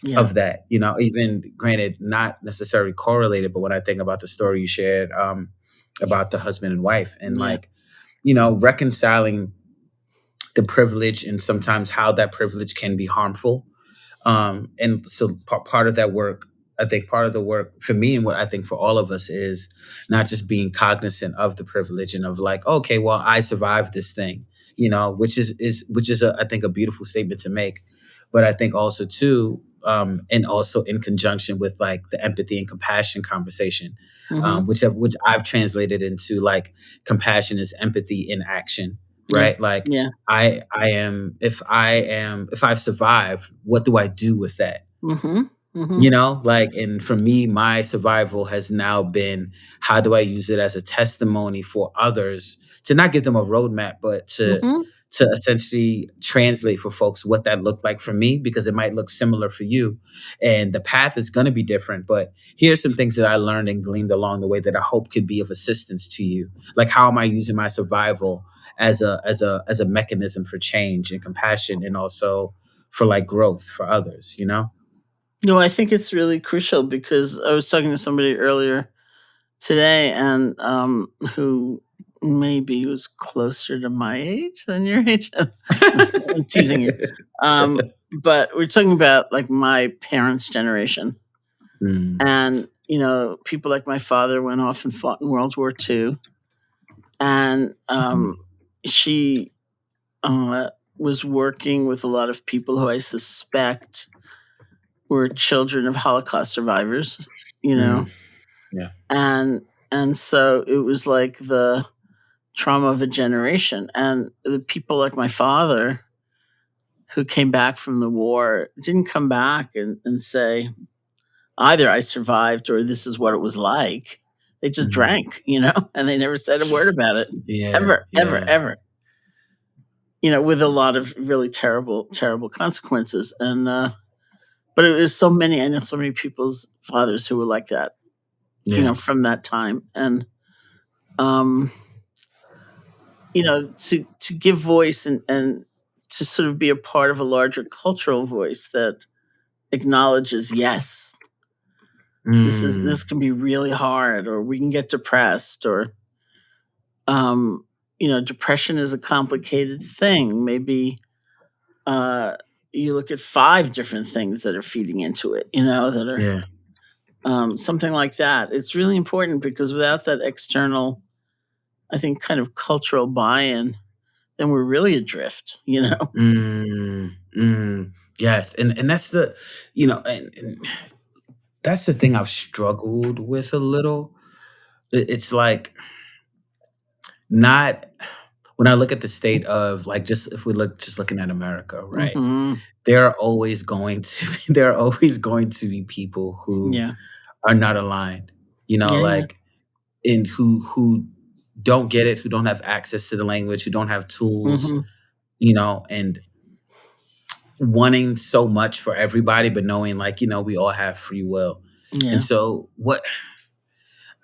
Speaker 3: Yeah.
Speaker 4: of that. Even granted, not necessarily correlated, but when I think about the story you shared, about the husband and wife, and
Speaker 3: Yeah.
Speaker 4: like, reconciling the privilege and sometimes how that privilege can be harmful. And so part of that work, I think part of the work for me, and what I think for all of us, is not just being cognizant of the privilege and of like, okay, well, I survived this thing, which is I think a beautiful statement to make. But I think also too, and also in conjunction with like the empathy and compassion conversation,
Speaker 3: Mhm.
Speaker 4: which I've translated into like compassion is empathy in action,
Speaker 3: Yeah.
Speaker 4: right? Like
Speaker 3: Yeah.
Speaker 4: if I've survived, what do I do with that?
Speaker 3: Mhm. Mhm.
Speaker 4: Like, and for me, my survival has now been, how do I use it as a testimony for others, to not give them a roadmap, but
Speaker 3: Mhm.
Speaker 4: to essentially translate for folks what that looked like for me, because it might look similar for you, and the path is going to be different. But here's some things that I learned and gleaned along the way that I hope could be of assistance to you. Like, how am I using my survival as a mechanism for change and compassion, and also for like growth for others,
Speaker 3: No, I think it's really crucial, because I was talking to somebody earlier today, and who maybe was closer to my age than your age. I'm teasing you. But we're talking about like my parents' generation,
Speaker 4: Mm,
Speaker 3: and people like my father went off and fought in World War II, and
Speaker 4: mhm,
Speaker 3: she was working with a lot of people who I suspect were children of Holocaust survivors, you know,
Speaker 4: mm, yeah.
Speaker 3: and so it was like the trauma of a generation. And the people like my father who came back from the war didn't come back and say either I survived or this is what it was like. They just
Speaker 4: Mhm.
Speaker 3: drank, and they never said a word about it.
Speaker 4: Yeah,
Speaker 3: Ever, ever,
Speaker 4: yeah.
Speaker 3: ever. With a lot of really terrible, terrible consequences. And but it was so many. I know so many people's fathers who were like that,
Speaker 4: Yeah.
Speaker 3: from that time. And um, to give voice and to sort of be a part of a larger cultural voice that acknowledges, yes,
Speaker 4: Mm,
Speaker 3: this can be really hard, or we can get depressed, or depression is a complicated thing. Maybe uh you look at 5 different things that are feeding into it, that are
Speaker 4: Yeah.
Speaker 3: something like that. It's really important because without that external, I think, kind of cultural buy-in, then we're really adrift,
Speaker 4: Yes, and that's the, and that's the thing I've struggled with a little. It's like not when I look at the state of like just if we look just looking at America, right?
Speaker 3: Hmm.
Speaker 4: There are always going to be people who
Speaker 3: Yeah.
Speaker 4: are not aligned,
Speaker 3: Yeah. Yeah.
Speaker 4: like and who don't get it, who don't have access to the language, who don't have tools,
Speaker 3: Hmm.
Speaker 4: and wanting so much for everybody, but knowing like, we all have free will. And
Speaker 3: Yeah.
Speaker 4: so what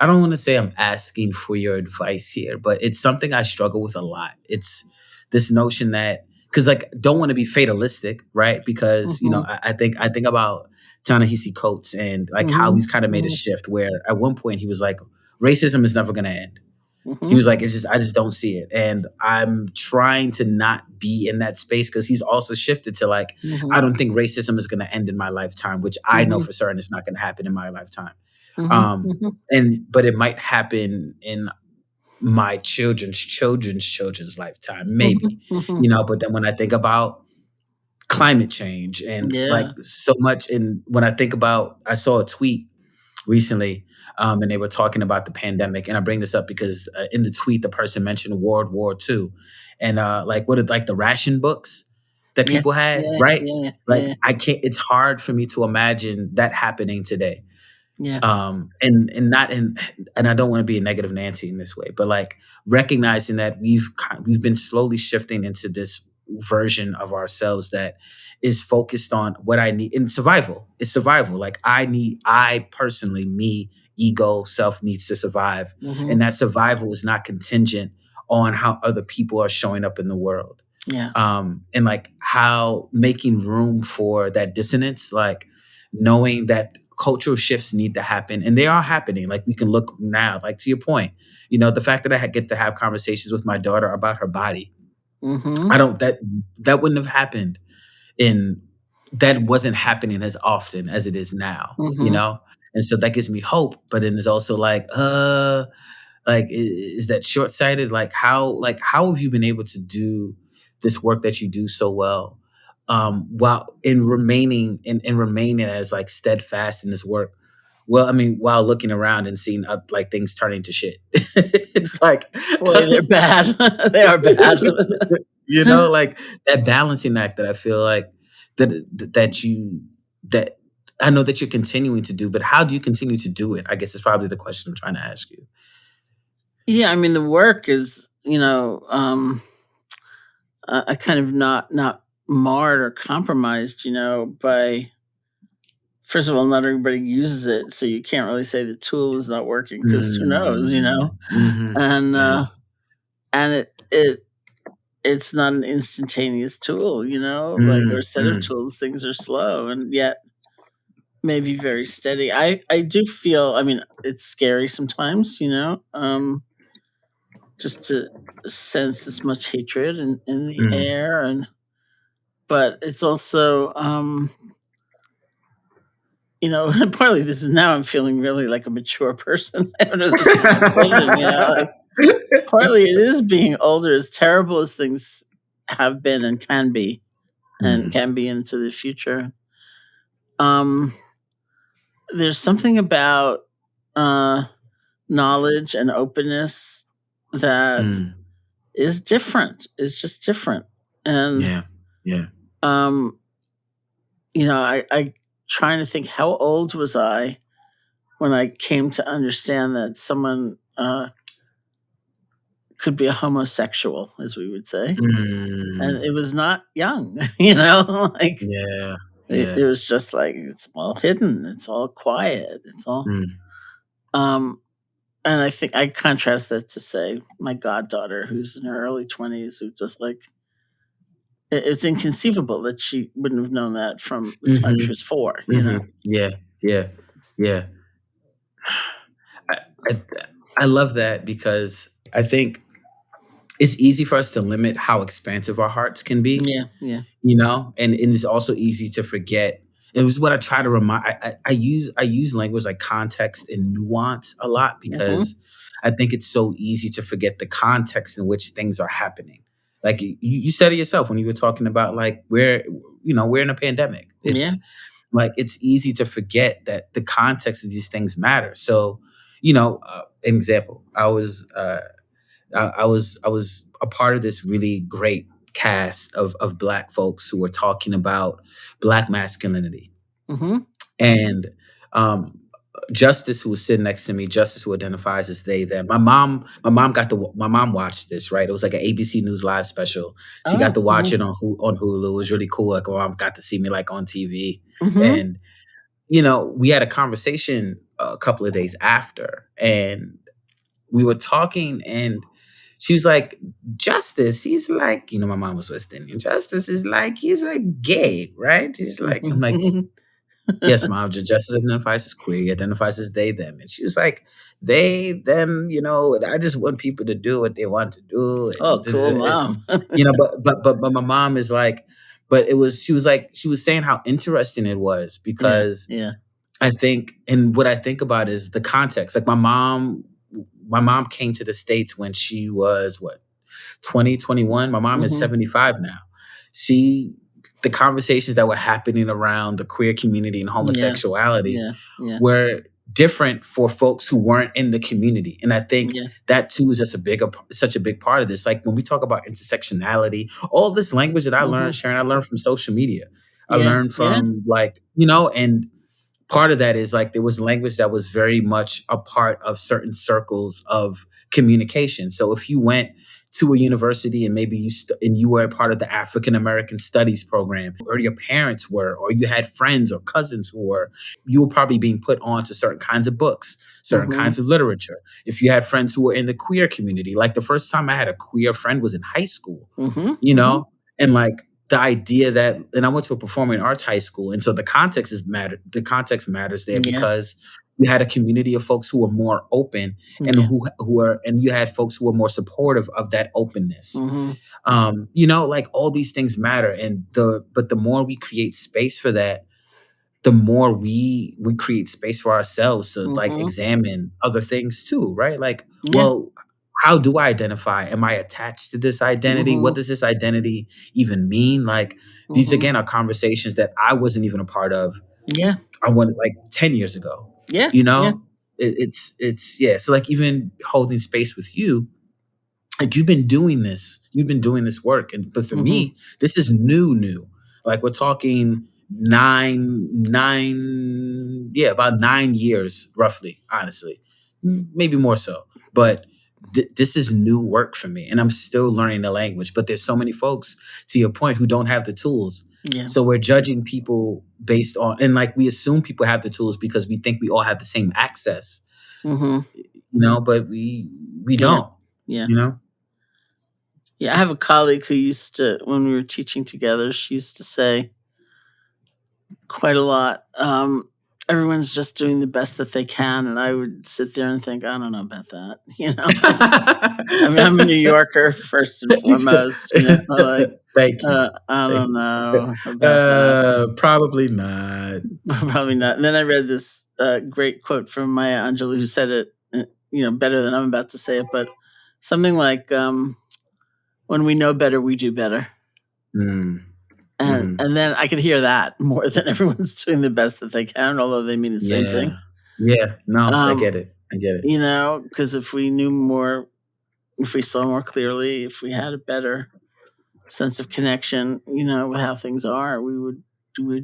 Speaker 4: I don't want to say I'm asking for your advice here, but it's something I struggle with a lot. It's this notion that because like don't want to be fatalistic, right? Because
Speaker 3: Hmm.
Speaker 4: I think about Ta-Nehisi Coates and like how
Speaker 3: Hmm.
Speaker 4: he's kind of made a
Speaker 3: Hmm.
Speaker 4: shift where at one point he was like, racism is never gonna end. He
Speaker 3: Hmm.
Speaker 4: was like, I just don't see it. And I'm trying to not be in that space because he's also shifted to like,
Speaker 3: Hmm.
Speaker 4: I don't think racism is gonna end in my lifetime, which I know
Speaker 3: Hmm.
Speaker 4: for certain is not gonna happen in my lifetime.
Speaker 3: Hmm.
Speaker 4: Um,
Speaker 3: Hmm.
Speaker 4: but it might happen in my children's lifetime, maybe,
Speaker 3: Hmm.
Speaker 4: but then when I think about climate change and like
Speaker 3: Yeah.
Speaker 4: so much, and when I think about, I saw a tweet recently, and they were talking about the pandemic, and I bring this up because in the tweet, the person mentioned World War II, and like what like the ration books that
Speaker 3: Yeah.
Speaker 4: people had,
Speaker 3: Yeah.
Speaker 4: right?
Speaker 3: Yeah.
Speaker 4: Like
Speaker 3: Yeah.
Speaker 4: I can't. It's hard for me to imagine that happening today.
Speaker 3: Yeah.
Speaker 4: And not in, and I don't want to be a negative Nancy in this way, but like recognizing that we've been slowly shifting into this version of ourselves that is focused on what I need in survival. It's survival. Like I personally, me, ego, self needs to survive,
Speaker 3: Hmm.
Speaker 4: and that survival is not contingent on how other people are showing up in the world.
Speaker 3: Yeah.
Speaker 4: And like how making room for that dissonance, like knowing that cultural shifts need to happen and they are happening. Like we can look now, like to your point, the fact that I get to have conversations with my daughter about her body.
Speaker 3: Hmm.
Speaker 4: I don't, that wouldn't have happened in, that wasn't happening as often as it is now,
Speaker 3: Hmm.
Speaker 4: And so that gives me hope, but then it's also like is that short-sighted? Like how have you been able to do this work that you do so well, while in remaining as like steadfast in this work, well, I mean, while looking around and seeing like things turning to shit. It's like
Speaker 3: Boy, they're bad. They are bad.
Speaker 4: like that balancing act that I feel like that I know that you're continuing to do, but how do you continue to do it? I guess is probably the question I'm trying to ask you.
Speaker 3: Yeah, I mean, the work is, a kind of not marred or compromised, by first of all, not everybody uses it, so you can't really say the tool is not working because who knows,
Speaker 4: Mhm.
Speaker 3: and
Speaker 4: Yeah.
Speaker 3: and it's not an instantaneous tool, like or a set of
Speaker 4: Mm.
Speaker 3: tools. Things are slow and yet maybe very steady. I do feel, I mean, it's scary sometimes, just to sense this much hatred in the
Speaker 4: Mm.
Speaker 3: air, and but it's also partly this is now I'm feeling really like a mature person. I don't know this with my children, like partly it is being older, as terrible as things have been and
Speaker 4: Mhm.
Speaker 3: can be into the future. Um there's something about uh knowledge and openness that
Speaker 4: Mm.
Speaker 3: is different. It's just different. And
Speaker 4: Yeah. Yeah.
Speaker 3: um I trying to think, how old was I when I came to understand that someone could be a homosexual, as we would say. And
Speaker 4: Mm.
Speaker 3: it was not young, like
Speaker 4: Yeah.
Speaker 3: it
Speaker 4: Yeah.
Speaker 3: was just like it's all hidden, it's all quiet, it's all
Speaker 4: Mm.
Speaker 3: um and I think I contrast that to say my goddaughter who's in her early 20s, who just like it's inconceivable that she wouldn't have known that from the time she
Speaker 4: Mhm.
Speaker 3: was 4.
Speaker 4: Mhm. Yeah. Yeah. Yeah. I I I love that because I think it's easy for us to limit how expansive our hearts can be,
Speaker 3: Yeah, yeah.
Speaker 4: and it's also easy to forget. It was what I try to remind. I use language like context and nuance a lot
Speaker 3: Mhm.
Speaker 4: because I think it's so easy to forget the context in which things are happening. Like you said it yourself when you were talking about like we're in a pandemic.
Speaker 3: Yeah.
Speaker 4: Like it's easy to forget that the context of these things matter. So, an example, I was a part of this really great cast of black folks who were talking about black masculinity.
Speaker 3: Mhm.
Speaker 4: And Justice, who was sitting next to me, Justice, who identifies as they them. My mom watched this, right? It was like an ABC News Live special. She got
Speaker 3: Oh.
Speaker 4: to watch
Speaker 3: Mhm.
Speaker 4: it on Hulu. It was really cool. Like my mom got to see me like on TV.
Speaker 3: Mhm.
Speaker 4: And we had a conversation a couple of days after, and we were talking, and she was like, Justice, he's like, my mom was West Indian. Justice is like, he's like gay, right? He's like, I'm like, yes, mom, Justice identifies as queer, he identifies as they, them. And she was like, they, them, and I just want people to do what they want to do.
Speaker 3: Oh,
Speaker 4: And,
Speaker 3: cool, mom.
Speaker 4: but my mom is like, but she was saying how interesting it was
Speaker 3: Yeah,
Speaker 4: because
Speaker 3: yeah.
Speaker 4: I think, and what I think about is the context. Like my mom came to the States when she was what, 2021. My mom is
Speaker 3: Mhm.
Speaker 4: 75 now. She, the conversations that were happening around the queer community and
Speaker 3: Yeah,
Speaker 4: homosexuality
Speaker 3: yeah, yeah,
Speaker 4: were different for folks who weren't in the community. And I think
Speaker 3: yeah.
Speaker 4: that too is just such a big part of this. Like when we talk about intersectionality, all this language that I learned,
Speaker 3: Mhm.
Speaker 4: Sharon, I learned from social media. I
Speaker 3: Yeah,
Speaker 4: learned
Speaker 3: yeah.
Speaker 4: from and part of that is like there was language that was very much a part of certain circles of communication. So if you went to a university and maybe and you were a part of the African American Studies program, or your parents were, or you had friends or cousins who were, you were probably being put on to certain kinds of books, certain
Speaker 3: Mhm.
Speaker 4: kinds of literature. If you had friends who were in the queer community, like the first time I had a queer friend was in high school,
Speaker 3: Mhm.
Speaker 4: you
Speaker 3: Mhm.
Speaker 4: know, and like the idea that, and I went to a performing arts high school, and so the context matters there
Speaker 3: Yeah,
Speaker 4: because you had a community of folks who were more open, and
Speaker 3: yeah.
Speaker 4: and you had folks who were more supportive of that openness.
Speaker 3: Mhm.
Speaker 4: Like all these things matter, and the more we create space for that, the more we create space for ourselves to like
Speaker 3: Mhm.
Speaker 4: examine other things too, right? Like,
Speaker 3: Yeah.
Speaker 4: well, how do I identify? Am I attached to this identity? What
Speaker 3: Mhm.
Speaker 4: does this identity even mean? Like, these
Speaker 3: Mhm.
Speaker 4: again are conversations that I wasn't even a part of.
Speaker 3: Yeah.
Speaker 4: I wanted like 10 years ago.
Speaker 3: Yeah.
Speaker 4: You
Speaker 3: Yeah.
Speaker 4: know, it's yeah. So like even holding space with you, like you've been doing this work, and but for
Speaker 3: Mhm.
Speaker 4: me this is new. Like we're talking about 9 years roughly, honestly. Maybe more so, but this is new work for me, and I'm still learning the language. But there's so many folks, to your point, who don't have the tools.
Speaker 3: Yeah.
Speaker 4: So we're judging people based on, and like we assume people have the tools because we think we all have the same access,
Speaker 3: Mhm.
Speaker 4: but we
Speaker 3: Yeah.
Speaker 4: don't,
Speaker 3: Yeah.
Speaker 4: you know.
Speaker 3: Yeah. I have a colleague who used to, when we were teaching together, she used to say quite a lot. Everyone's just doing the best that they can, and I would sit there and think, I don't know about that. I mean, I'm a New Yorker first and foremost. Like,
Speaker 4: Thank you.
Speaker 3: I
Speaker 4: Thank
Speaker 3: don't
Speaker 4: you.
Speaker 3: know about that.
Speaker 4: Probably not.
Speaker 3: Probably not. And then I read this great quote from Maya Angelou, who said it, better than I'm about to say it, but something like, "When we know better, we do better."
Speaker 4: Mm,
Speaker 3: And
Speaker 4: mhm.
Speaker 3: and then I could hear that more than everyone's doing the best that they can, although they mean the same thing.
Speaker 4: Yeah. Yeah. No, I
Speaker 3: Um,
Speaker 4: get it. I get it.
Speaker 3: Because if we knew more, if we saw more clearly, if we had a better sense of connection, with how things are, we would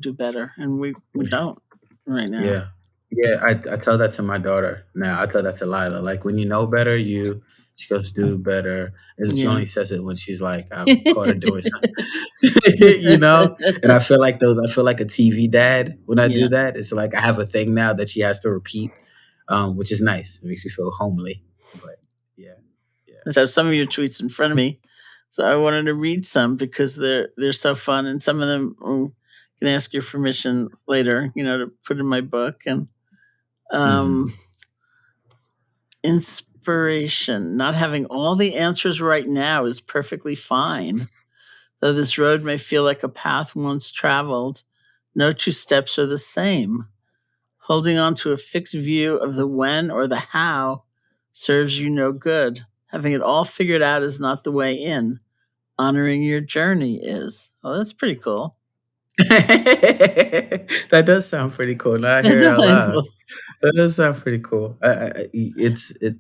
Speaker 3: do better, and we don't right now.
Speaker 4: Yeah. Yeah. I tell that to my daughter now. I tell that to Lila. Like when you know better, she goes do better. And she
Speaker 3: Yeah.
Speaker 4: only says it when she's like, I've caught her doing something. And I feel like a TV dad when I
Speaker 3: Yeah.
Speaker 4: do that. It's like I have a thing now that she has to repeat, which is nice. It makes me feel homely. But yeah. Yeah.
Speaker 3: I have some of your tweets in front of me, so I wanted to read some because they're so fun, and some of them can ask your permission later, to put in my book. And
Speaker 4: Mhm.
Speaker 3: um, Inspiration. Not having all the answers right now is perfectly fine. Though this road may feel like a path once traveled, no two steps are the same. Holding on to a fixed view of the when or the how serves you no good. Having it all figured out is not the way in. Honoring your journey is. Oh, that's pretty cool.
Speaker 4: That does sound pretty cool. Now I
Speaker 3: That
Speaker 4: hear it
Speaker 3: does
Speaker 4: out
Speaker 3: sound
Speaker 4: loud.
Speaker 3: cool.
Speaker 4: That does sound pretty cool. It's it.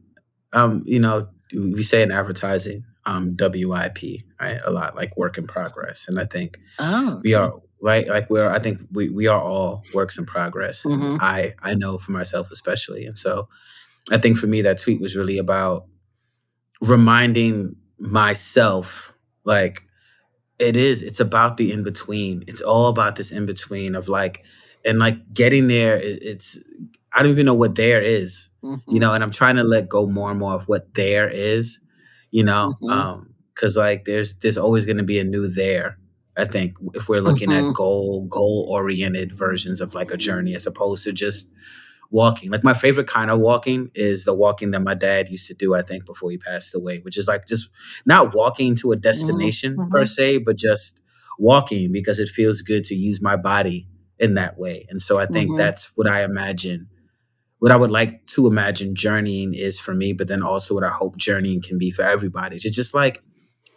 Speaker 4: You know, we say in advertising, WIP, right? A lot like work in progress, and I think
Speaker 3: Oh,
Speaker 4: we
Speaker 3: okay.
Speaker 4: are right. Like we're. I think we are all works in progress, and
Speaker 3: Mm-hmm.
Speaker 4: I know for myself especially, and so I think for me that tweet was really about reminding myself, like it's about the in between. It's all about this in between of like, and like getting there. It's I don't even know what there is,
Speaker 3: Mm-hmm.
Speaker 4: and I'm trying to let go more and more of what there is,
Speaker 3: Mm-hmm.
Speaker 4: because like there's always going to be a new there. I think if we're looking at
Speaker 3: Mm-hmm.
Speaker 4: goal oriented versions of like a journey as opposed to just walking. Like my favorite kind of walking is the walking that my dad used to do, I think, before he passed away, which is like just not walking to a destination per
Speaker 3: Mm-hmm.
Speaker 4: se, but just walking because it feels good to use my body in that way. And so I think
Speaker 3: Mm-hmm.
Speaker 4: that's what I imagine, what I would like to imagine journeying is for me, but then also what I hope journeying can be for everybody. To just like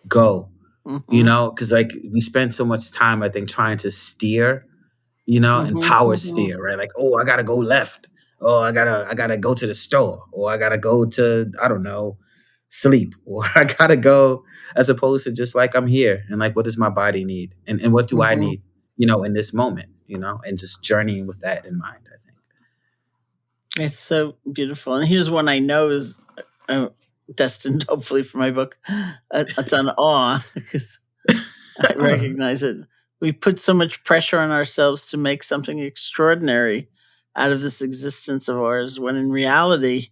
Speaker 4: go,
Speaker 3: Mm-hmm.
Speaker 4: because like we spend so much time, I think, trying to steer, and
Speaker 3: Mm-hmm.
Speaker 4: power
Speaker 3: Mm-hmm.
Speaker 4: steer, right? Like, oh, I gotta go left. Oh, I gotta go to the store, or I gotta go to, I don't know, sleep, or I gotta go, as opposed to just like I'm here and like what does my body need? And what do I
Speaker 3: Mm-hmm.
Speaker 4: need, in this moment, and just journeying with that in mind, I think.
Speaker 3: It's so beautiful. And here's one I know is destined, hopefully, for my book. It's on awe because I recognize it. We put so much pressure on ourselves to make something extraordinary out of this existence of ours, when in reality,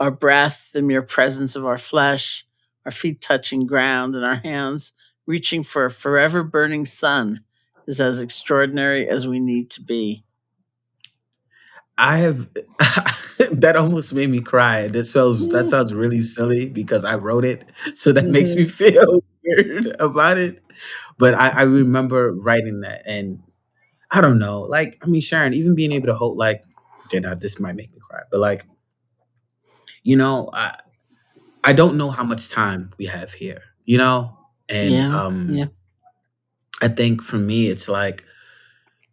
Speaker 3: our breath, the mere presence of our flesh, our feet touching ground, and our hands reaching for a forever burning sun is as extraordinary as we need to be.
Speaker 4: I have that almost made me cry. That sounds really silly because I wrote it, so that makes me
Speaker 3: Mhm.
Speaker 4: feel weird about it. But I remember writing that, and I don't know, like I mean, Sharon, even being able to hold, like, okay, now this might make me cry, but like, you know, I I don't know how much time we have here, and
Speaker 3: Yeah, yeah.
Speaker 4: I think for me, it's like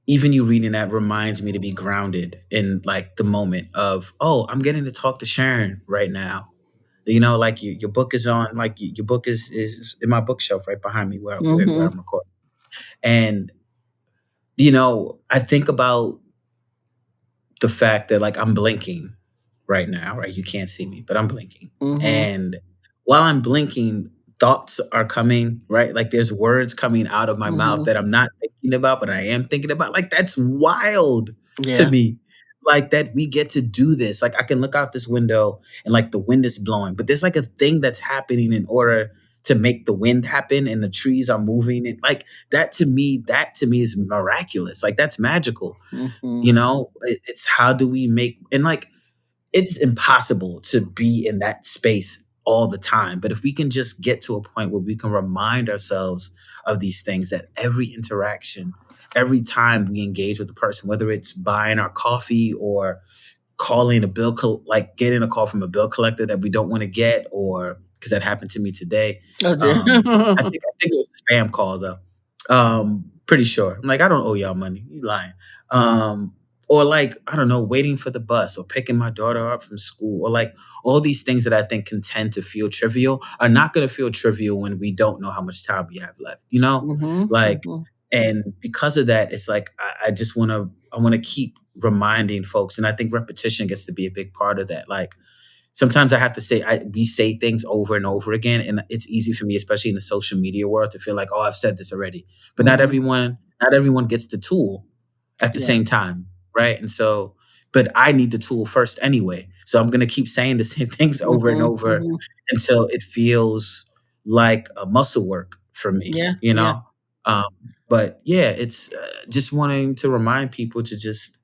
Speaker 4: even you reading that reminds me to be grounded in like the moment of, oh, I'm getting to talk to Sharon right now. Like your book is on, like your book is in my bookshelf right behind me where
Speaker 3: Mhm.
Speaker 4: I'm recording. And I think about the fact that like I'm blinking right now, right? You can't see me, but I'm blinking.
Speaker 3: Mhm.
Speaker 4: And while I'm blinking, thoughts are coming, right? Like there's words coming out of my mouth
Speaker 3: Mhm.
Speaker 4: that I'm not thinking about, but I am thinking about. Like that's wild to
Speaker 3: Yeah.
Speaker 4: me. Like that we get to do this. Like I can look out this window and like the wind is blowing, but there's like a thing that's happening in order to make the wind happen and the trees are moving. And like that to me is miraculous. Like that's magical.
Speaker 3: Mhm.
Speaker 4: It's how do we make, and like it's impossible to be in that space all the time. But if we can just get to a point where we can remind ourselves of these things, that every interaction, every time we engage with the person, whether it's buying our coffee or calling like getting a call from a bill collector that we don't want to get, or because that happened to me today.
Speaker 3: Oh dear.
Speaker 4: I think it was a spam call though. Pretty sure. I'm like, I don't owe y'all money. You lying. Or like, I don't know, waiting for the bus or picking my daughter up from school, or like all these things that I think can tend to feel trivial are not going to feel trivial when we don't know how much time we have left,
Speaker 3: Mhm.
Speaker 4: like,
Speaker 3: Mhm.
Speaker 4: and because of that, it's like, I just I want to keep reminding folks. And I think repetition gets to be a big part of that. Like, sometimes I have to say, we say things over and over again, and it's easy for me, especially in the social media world, to feel like, oh, I've said this already. But
Speaker 3: Mhm.
Speaker 4: not everyone gets the tool at the
Speaker 3: Yeah.
Speaker 4: same time, right? And so, but I need the tool first anyway. So I'm gonna keep saying the same things over and
Speaker 3: Mhm.
Speaker 4: over
Speaker 3: Mhm.
Speaker 4: until it feels like a muscle work for me,
Speaker 3: Yeah.
Speaker 4: you
Speaker 3: Yeah.
Speaker 4: know. But yeah, it's just wanting to remind people to just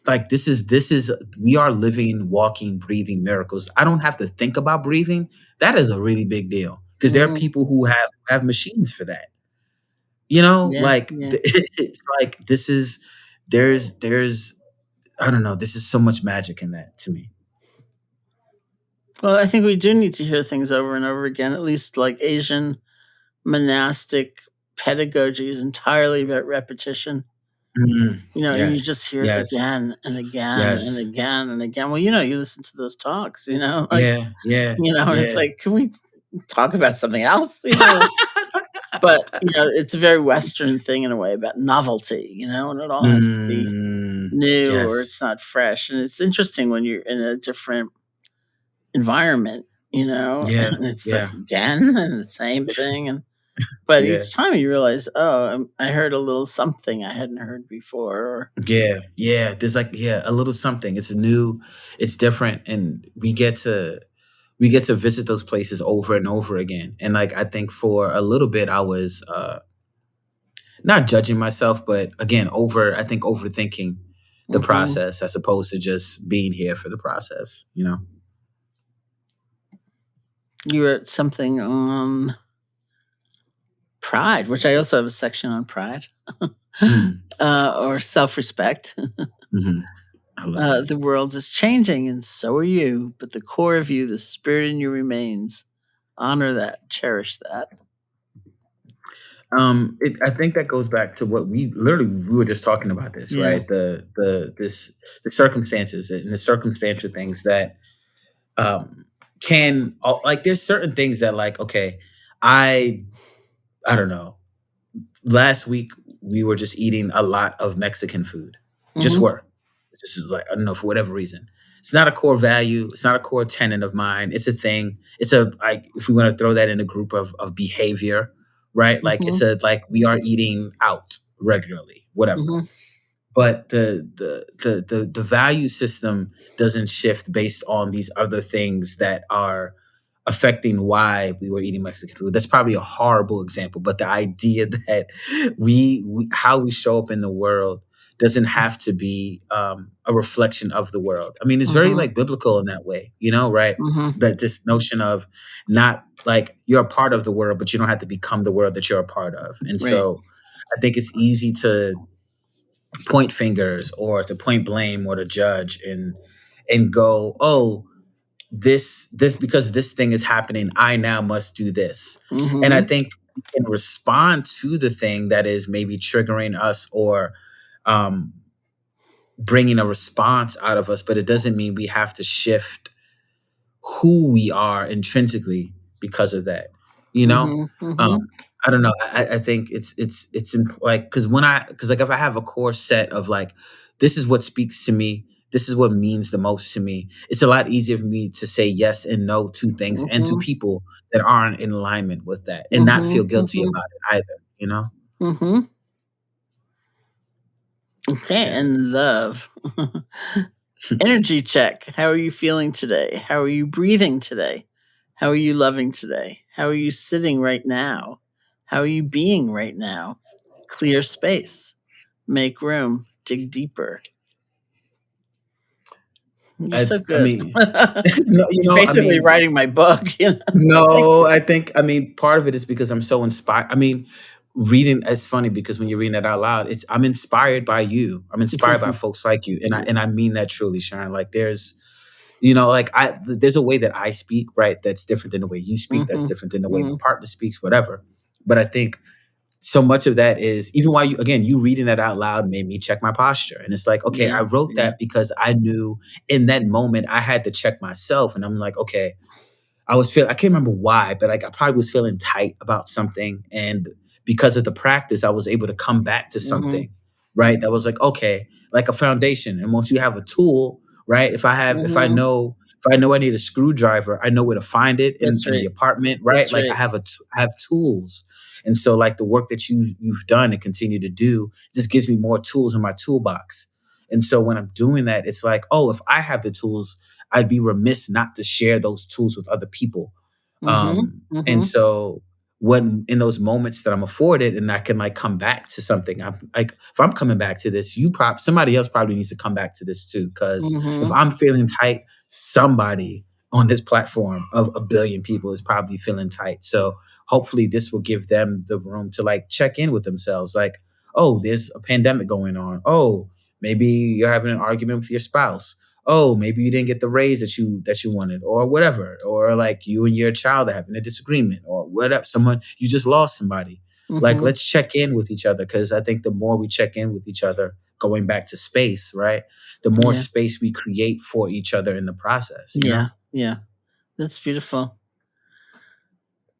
Speaker 4: like this is we are living, walking, breathing miracles. I don't have to think about breathing. That is a really big deal because there are
Speaker 3: Mhm.
Speaker 4: people who have machines for that. You know,
Speaker 3: Yeah,
Speaker 4: like
Speaker 3: yeah.
Speaker 4: it's like this is there's I don't know. This is so much magic in that to me.
Speaker 3: Well, I think we do need to hear things over and over again. At least like Asian monastic pedagogy is entirely about repetition. And you
Speaker 4: Yes,
Speaker 3: just hear it
Speaker 4: yes,
Speaker 3: again and again and
Speaker 4: yes.
Speaker 3: again and again. Well, you listen to those talks, like,
Speaker 4: Yeah, yeah,
Speaker 3: and it's
Speaker 4: yeah.
Speaker 3: like, can we talk about something else? But, it's a very Western thing in a way about novelty, and it all has to be new or it's
Speaker 4: Yes.
Speaker 3: not fresh. And it's interesting when you're in a different environment,
Speaker 4: Yeah,
Speaker 3: and it's like
Speaker 4: yeah,
Speaker 3: again and the same thing. But
Speaker 4: yeah,
Speaker 3: each time you realize, oh, I heard a little something I hadn't heard before. Or,
Speaker 4: yeah, yeah. There's like, yeah, a little something. It's new, it's different, and we get to visit those places over and over again. And like I think for a little bit I was not judging myself, but again, I think overthinking the
Speaker 3: mhm.
Speaker 4: process as opposed to just being here for the process, you know?
Speaker 3: You wrote something on pride, which I also have a section on pride,
Speaker 4: Mm,
Speaker 3: or self-respect.
Speaker 4: mhm. I love that.
Speaker 3: The world is changing, and so are you. But the core of you, the spirit in you remains. Honor that, cherish that.
Speaker 4: I think that goes back to what we were just talking about this,
Speaker 3: Yeah.
Speaker 4: right? The circumstances and the circumstantial things that like there's certain things that like okay, I I don't know. Last week we were just eating a lot of Mexican food. Just
Speaker 3: Mhm.
Speaker 4: were. This is like I don't know for whatever reason. It's not a core value. It's not a core tenet of mine. It's a thing. It's a like if we want to throw that in a group of behavior, right? Like it's
Speaker 3: Mhm.
Speaker 4: a like we are eating out regularly, whatever.
Speaker 3: Mhm.
Speaker 4: But the value system doesn't shift based on these other things that are affecting why we were eating Mexican food. That's probably a horrible example, but the idea that we how we show up in the world doesn't have to be a reflection of the world. I mean, it's very
Speaker 3: Mhm.
Speaker 4: like biblical in that way, right?
Speaker 3: Mhm.
Speaker 4: That this notion of not like you're a part of the world, but you don't have to become the world that you're a part of. And
Speaker 3: Right.
Speaker 4: so I think it's easy to point fingers or to point blame or to judge and go, oh, this because this thing is happening, I now must do this. And I
Speaker 3: Mhm.
Speaker 4: think we can respond to the thing that is maybe triggering us or um, bringing a response out of us, but it doesn't mean we have to shift who we are intrinsically because of that. You know,
Speaker 3: Mhm. Mhm.
Speaker 4: um, I don't know. I think like because like if I have a core set of like this is what speaks to me, this is what means the most to me. It's a lot easier for me to say yes and no to things and to
Speaker 3: Mhm.
Speaker 4: people that aren't in alignment with that, and not
Speaker 3: Mhm.
Speaker 4: feel guilty
Speaker 3: Mhm.
Speaker 4: about it either. You know?
Speaker 3: Mhm. Okay,
Speaker 4: Yeah.
Speaker 3: and love. Energy check. How are you feeling today? How are you breathing today? How are you loving today? How are you sitting right now? How are you being right now? Clear space. Make room. Dig deeper. You're so
Speaker 4: I
Speaker 3: good.
Speaker 4: mean, no,
Speaker 3: You're
Speaker 4: I
Speaker 3: basically
Speaker 4: mean,
Speaker 3: writing my book. Thank
Speaker 4: no,
Speaker 3: you.
Speaker 4: I think I mean part of it is because I'm so inspired. I mean, reading it's funny because when you're reading it out loud, it's I'm inspired by you. I'm inspired by folks like you, and I mean that truly, Sharon. Like there's like there's a way that I speak, right? That's different than the way you speak. That's
Speaker 3: Mhm.
Speaker 4: different than the way my
Speaker 3: Mhm.
Speaker 4: partner speaks, whatever. But I think so much of that is even while you reading that out loud made me check my posture. And it's like, okay,
Speaker 3: Yeah.
Speaker 4: I wrote
Speaker 3: Yeah.
Speaker 4: that because I knew in that moment I had to check myself. And I'm like, okay, I can't remember why, but like I probably was feeling tight about something. And because of the practice, I was able to come back to
Speaker 3: Mhm.
Speaker 4: something, right? That was like, okay, like a foundation. And once you have a tool, right?
Speaker 3: Mhm.
Speaker 4: If I know I need a screwdriver, I know where to find it
Speaker 3: That's
Speaker 4: in the
Speaker 3: right.
Speaker 4: apartment, right?
Speaker 3: That's
Speaker 4: Like
Speaker 3: right.
Speaker 4: I have tools. And so like the work that you've done and continue to do just gives me more tools in my toolbox. And so when I'm doing that, it's like, oh, if I have the tools, I'd be remiss not to share those tools with other people.
Speaker 3: Mhm.
Speaker 4: And
Speaker 3: Mhm.
Speaker 4: so when in those moments that I'm afforded and I can like come back to something, I'm like, if I'm coming back to this, somebody else probably needs to come back to this too. Cause if
Speaker 3: Mm-hmm.
Speaker 4: I'm feeling tight, somebody on this platform of a billion people is probably feeling tight. So hopefully this will give them the room to like check in with themselves. Like, oh, there's a pandemic going on. Oh, maybe you're having an argument with your spouse. Oh, maybe you didn't get the raise that you wanted, or whatever, or like you and your child are having a disagreement, or whatever. Someone you just lost somebody. Like,
Speaker 3: Mm-hmm.
Speaker 4: let's check in with each other, because I think the more we check in with each other, going back to space, right? The more
Speaker 3: Yeah.
Speaker 4: space we create for each other in the process. You know?
Speaker 3: Yeah. Yeah. That's beautiful.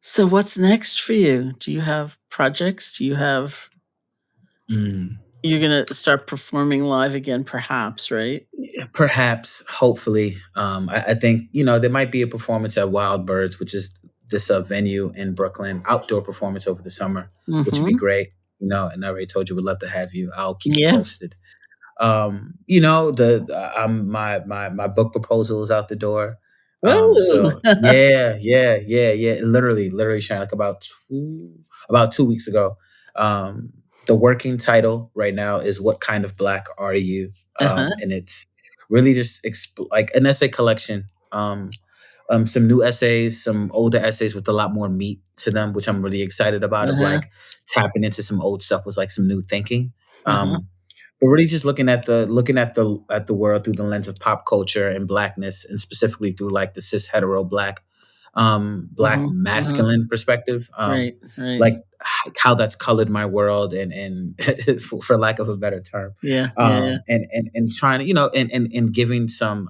Speaker 3: So what's next for you? Do you have projects? Do you have
Speaker 4: Mm.
Speaker 3: you're gonna start performing live again, perhaps, right?
Speaker 4: Yeah, perhaps, hopefully. I think, there might be a performance at Wild Birds, which is this venue in Brooklyn, outdoor performance over the summer, which would be
Speaker 3: Mm-hmm.
Speaker 4: great. And I already told you we'd love to have you. I'll keep you
Speaker 3: Yeah.
Speaker 4: posted. My book proposal is out the door.
Speaker 3: Woo!
Speaker 4: So yeah. Literally, Shine, like about 2 weeks ago. The working title right now is "What Kind of Black Are You?"
Speaker 3: Uh-huh.
Speaker 4: And it's really just like an essay collection. Some new essays, some older essays with a lot more meat to them, which I'm really excited about. Of
Speaker 3: Uh-huh.
Speaker 4: like tapping into some old stuff with like some new thinking.
Speaker 3: Uh-huh.
Speaker 4: But really just looking at the world through the lens of pop culture and blackness, and specifically through like the cis hetero black
Speaker 3: Mm-hmm. Uh-huh.
Speaker 4: masculine perspective.
Speaker 3: Right, right.
Speaker 4: Like how that's colored my world, and for lack of a better term.
Speaker 3: Yeah, yeah,
Speaker 4: And trying to, and giving some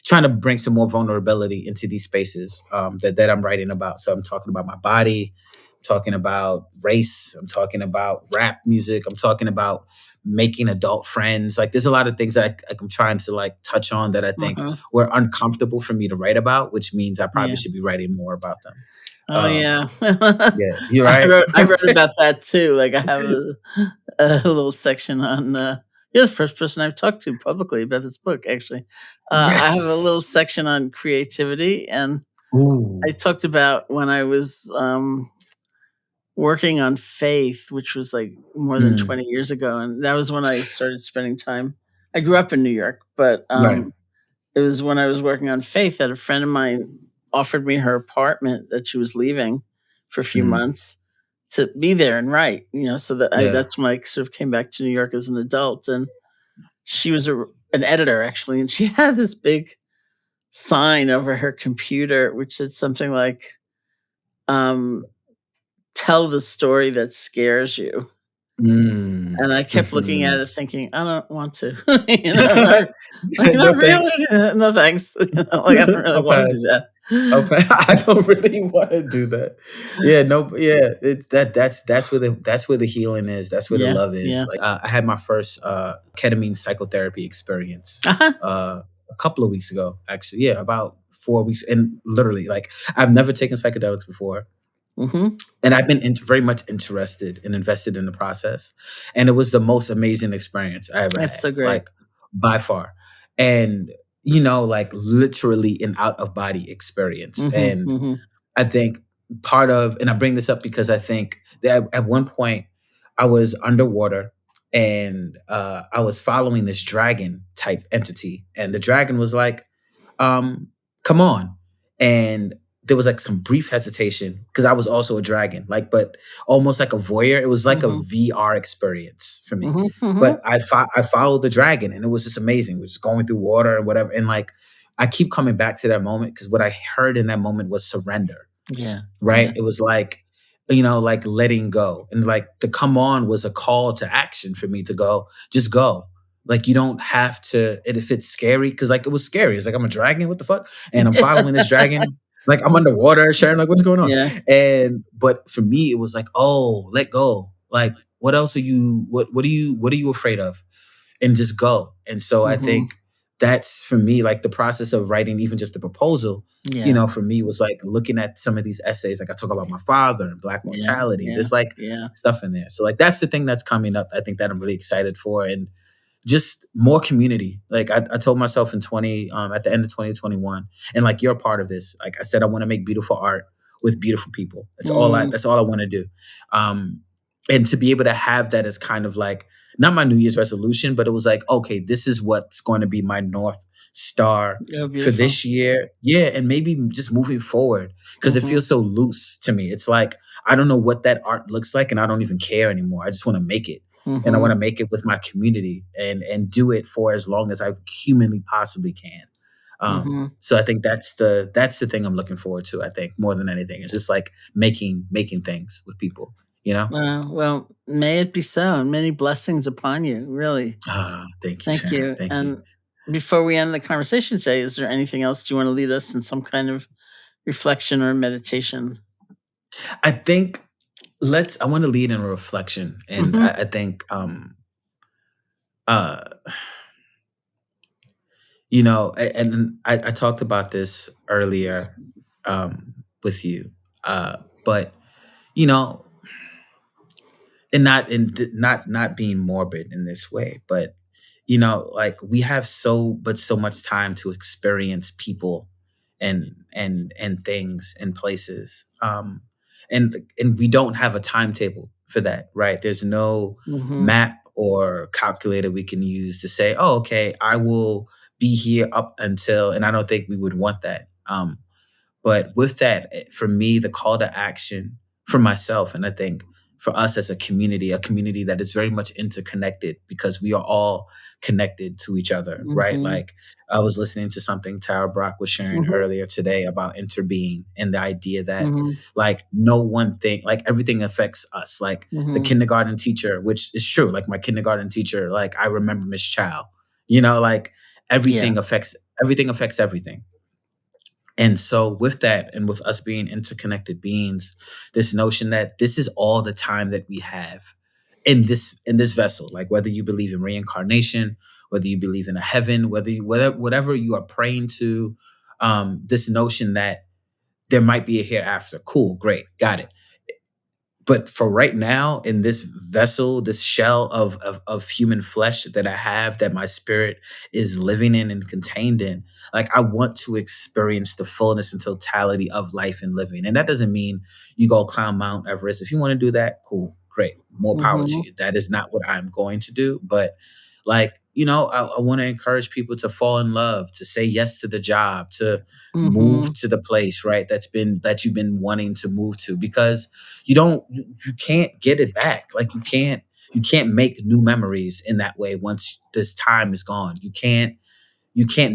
Speaker 4: trying to bring some more vulnerability into these spaces that I'm writing about. So I'm talking about my body, I'm talking about race, I'm talking about rap music, I'm talking about making adult friends. Like there's a lot of things that I'm trying to like touch on that I
Speaker 3: yeah.
Speaker 4: think
Speaker 3: Uh-huh.
Speaker 4: were uncomfortable for me to write about, which means I probably
Speaker 3: Yeah.
Speaker 4: should be writing more about them.
Speaker 3: Oh
Speaker 4: Um,
Speaker 3: yeah.
Speaker 4: yeah, you're
Speaker 3: I
Speaker 4: right.
Speaker 3: wrote about that too. Like I have a little section on you're the first person I've talked to publicly about this book, actually. I have a little
Speaker 4: Yes.
Speaker 3: section on creativity, and I
Speaker 4: Ooh.
Speaker 3: talked about when I was working on faith, which was like more than
Speaker 4: Mm,
Speaker 3: 20 years ago. And that was when I started spending time. I grew up in New York, but
Speaker 4: right.
Speaker 3: it was when I was working on faith that a friend of mine offered me her apartment that she was leaving for a few
Speaker 4: Mm,
Speaker 3: months to be there and write, so
Speaker 4: yeah.
Speaker 3: that's when I sort of came back to New York as an adult. And she was an editor, actually, and she had this big sign over her computer which said something like, um, "Tell the story that scares you."
Speaker 4: Mm,
Speaker 3: And I kept looking at
Speaker 4: mhm.
Speaker 3: it thinking, "I don't want to." Not like,
Speaker 4: No
Speaker 3: "Not
Speaker 4: thanks.
Speaker 3: really? No, thanks." Like, I don't really
Speaker 4: I'll
Speaker 3: wanna do
Speaker 4: pass. I'll
Speaker 3: that.
Speaker 4: pass. I don't really want to do that. Yeah, no, yeah. It's that's where the healing is. That's where the
Speaker 3: Yeah,
Speaker 4: love is.
Speaker 3: yeah.
Speaker 4: Like I had my first ketamine psychotherapy experience
Speaker 3: Uh-huh.
Speaker 4: a couple of weeks ago. Actually, yeah, about 4 weeks. And literally, like I've never taken psychedelics before.
Speaker 3: Mhm.
Speaker 4: And I've been very much interested and invested in the process, and it was the most amazing experience I ever
Speaker 3: That's
Speaker 4: had,
Speaker 3: so great.
Speaker 4: like by far. And like literally an out of body experience.
Speaker 3: Mhm,
Speaker 4: And
Speaker 3: mhm,
Speaker 4: I think and I bring this up because I think that at one point I was underwater, and I was following this dragon type entity, and the dragon was like, um, "Come on," and there was like some brief hesitation because I was also a dragon, like, but almost like a voyeur. It was like a
Speaker 3: mhm,
Speaker 4: VR experience for me,
Speaker 3: mhm,
Speaker 4: but
Speaker 3: mhm.
Speaker 4: I followed the dragon, and it was just amazing. We're just going through water and whatever, and like I keep coming back to that moment because what I heard in that moment was surrender,
Speaker 3: Yeah,
Speaker 4: right?
Speaker 3: yeah.
Speaker 4: It was like, like letting go. And like the come on was a call to action for me to go, just go. Like you don't have to, and if it's scary, because like it was scary. It's like I'm a dragon, what the fuck? And I'm following this dragon. Like I'm underwater, sharing, like, what's going on?
Speaker 3: Yeah.
Speaker 4: And but for me, it was like, oh, let go. Like, what else are you what are you afraid of? And just go. And so I
Speaker 3: Mhm.
Speaker 4: think that's for me, like the process of writing even just the proposal,
Speaker 3: Yeah,
Speaker 4: for me was like looking at some of these essays. Like I talk about my father and black
Speaker 3: yeah,
Speaker 4: mortality.
Speaker 3: yeah,
Speaker 4: There's like
Speaker 3: yeah.
Speaker 4: stuff in there. So like that's the thing that's coming up. I think that I'm really excited for. And just more community. Like I told myself in 20 at the end of 2021, and like you're a part of this. Like I said, I want to make beautiful art with beautiful people.
Speaker 3: Mm,
Speaker 4: That's all I want to do. And to be able to have that as kind of like not my New Year's resolution, but it was like, okay, this is what's going to be my North Star
Speaker 3: oh,
Speaker 4: for
Speaker 3: beautiful.
Speaker 4: this year. Yeah. And maybe just moving forward because it
Speaker 3: Hmm.
Speaker 4: feels so loose to me. It's like, I don't know what that art looks like and I don't even care anymore. I just want to make it. And I want
Speaker 3: Hmm.
Speaker 4: to make it with my community and do it for as long as I humanly possibly can.
Speaker 3: Hmm.
Speaker 4: So I think that's the thing I'm looking forward to. I think more than anything, it's just like making things with people. You know.
Speaker 3: Well, may it be so, and many blessings upon you. Really,
Speaker 4: Ah, thank you,
Speaker 3: thank
Speaker 4: Sharon.
Speaker 3: you.
Speaker 4: Thank you.
Speaker 3: And before we end the conversation today, is there anything else you want to lead us in some kind of reflection or meditation?
Speaker 4: I think I want to lead in a reflection, and
Speaker 3: Hmm.
Speaker 4: I think uh and I talked about this earlier with you, but you know, and not being morbid in this way, but like we have so much time to experience people and things and places, and we don't have a timetable for that, right? There's no
Speaker 3: Hmm.
Speaker 4: map or calculator we can use to say, oh, okay, I will be here up until, and I don't think we would want that. But with that, for me, the call to action for myself, and I think for us as a community that is very much interconnected because we are all connected to each other, right?
Speaker 3: Hmm.
Speaker 4: Like I was listening to something Tara Brock was sharing
Speaker 3: Hmm.
Speaker 4: earlier today about interbeing and the idea that
Speaker 3: Hmm.
Speaker 4: like no one thing, like everything affects us. Like the
Speaker 3: Hmm.
Speaker 4: kindergarten teacher, which is true, like my kindergarten teacher, like I remember Miss Chow, like
Speaker 3: Yeah.
Speaker 4: everything affects everything. And so with that and with us being interconnected beings, this notion that this is all the time that we have in this vessel, like whether you believe in reincarnation, whether you believe in a heaven, whatever you are praying to, this notion that there might be a hereafter. Cool, great, got it. But for right now, in this vessel, this shell of human flesh that I have, that my spirit is living in and contained in, like I want to experience the fullness and totality of life and living. And that doesn't mean you go climb Mount Everest. If you want to do that, cool, great, more power to
Speaker 3: Hmm.
Speaker 4: you. That is not what I'm going to do. But like, I want to encourage people to fall in love, to say yes to the job, to move
Speaker 3: Hmm.
Speaker 4: to the place, right? That you've been wanting to move to, because you can't get it back. Like you can't make new memories in that way once this time is gone. You can't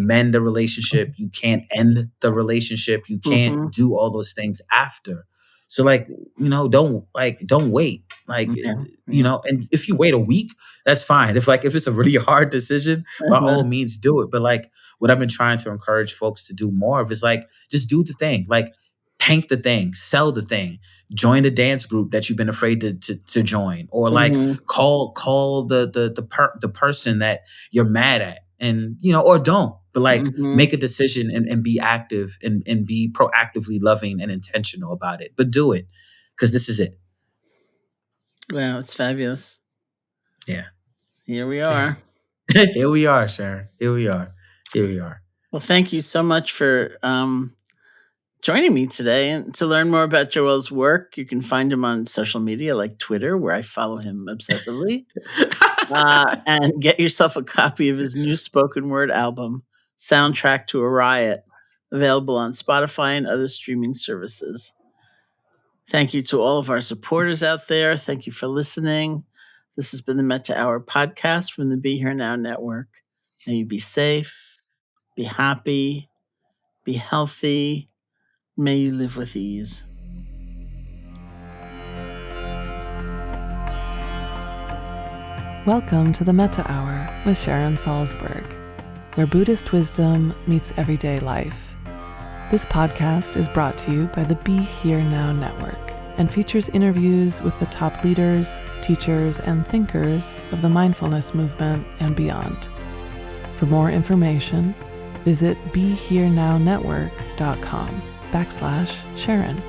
Speaker 4: mend the relationship, you can't end the relationship, you can't
Speaker 3: Hmm.
Speaker 4: do all those things after. So like, don't wait. Like,
Speaker 3: Yeah. Yeah.
Speaker 4: and if you wait a week, that's fine. If it's a really hard decision, by all means do it. But like what I've been trying to encourage folks to do more of is like just do the thing. Like paint the thing, sell the thing, join the dance group that you've been afraid to join, or like
Speaker 3: Hmm.
Speaker 4: call the person that you're mad at, and or don't, but like
Speaker 3: Hmm.
Speaker 4: make a decision and be active and be proactively loving and intentional about it, but do it because this is it.
Speaker 3: Wow, it's fabulous.
Speaker 4: Yeah.
Speaker 3: Here we
Speaker 4: Yeah.
Speaker 3: are.
Speaker 4: Here we are, Sharon. Here we are.
Speaker 3: Well, thank you so much for joining me today. And to learn more about Joel's work, you can find him on social media like Twitter, where I follow him obsessively. And get yourself a copy of his new spoken word album, Soundtrack to a Riot, available on Spotify and other streaming services. Thank you to all of our supporters out there. Thank you for listening. This has been the Metta Hour Podcast from the Be Here Now Network. May you be safe, be happy, be healthy. May you live with ease.
Speaker 2: Welcome to the Metta Hour with Sharon Salzberg, where Buddhist wisdom meets everyday life. This podcast is brought to you by the Be Here Now Network and features interviews with the top leaders, teachers, and thinkers of the mindfulness movement and beyond. For more information, visit BeHereNowNetwork.com/Sharon.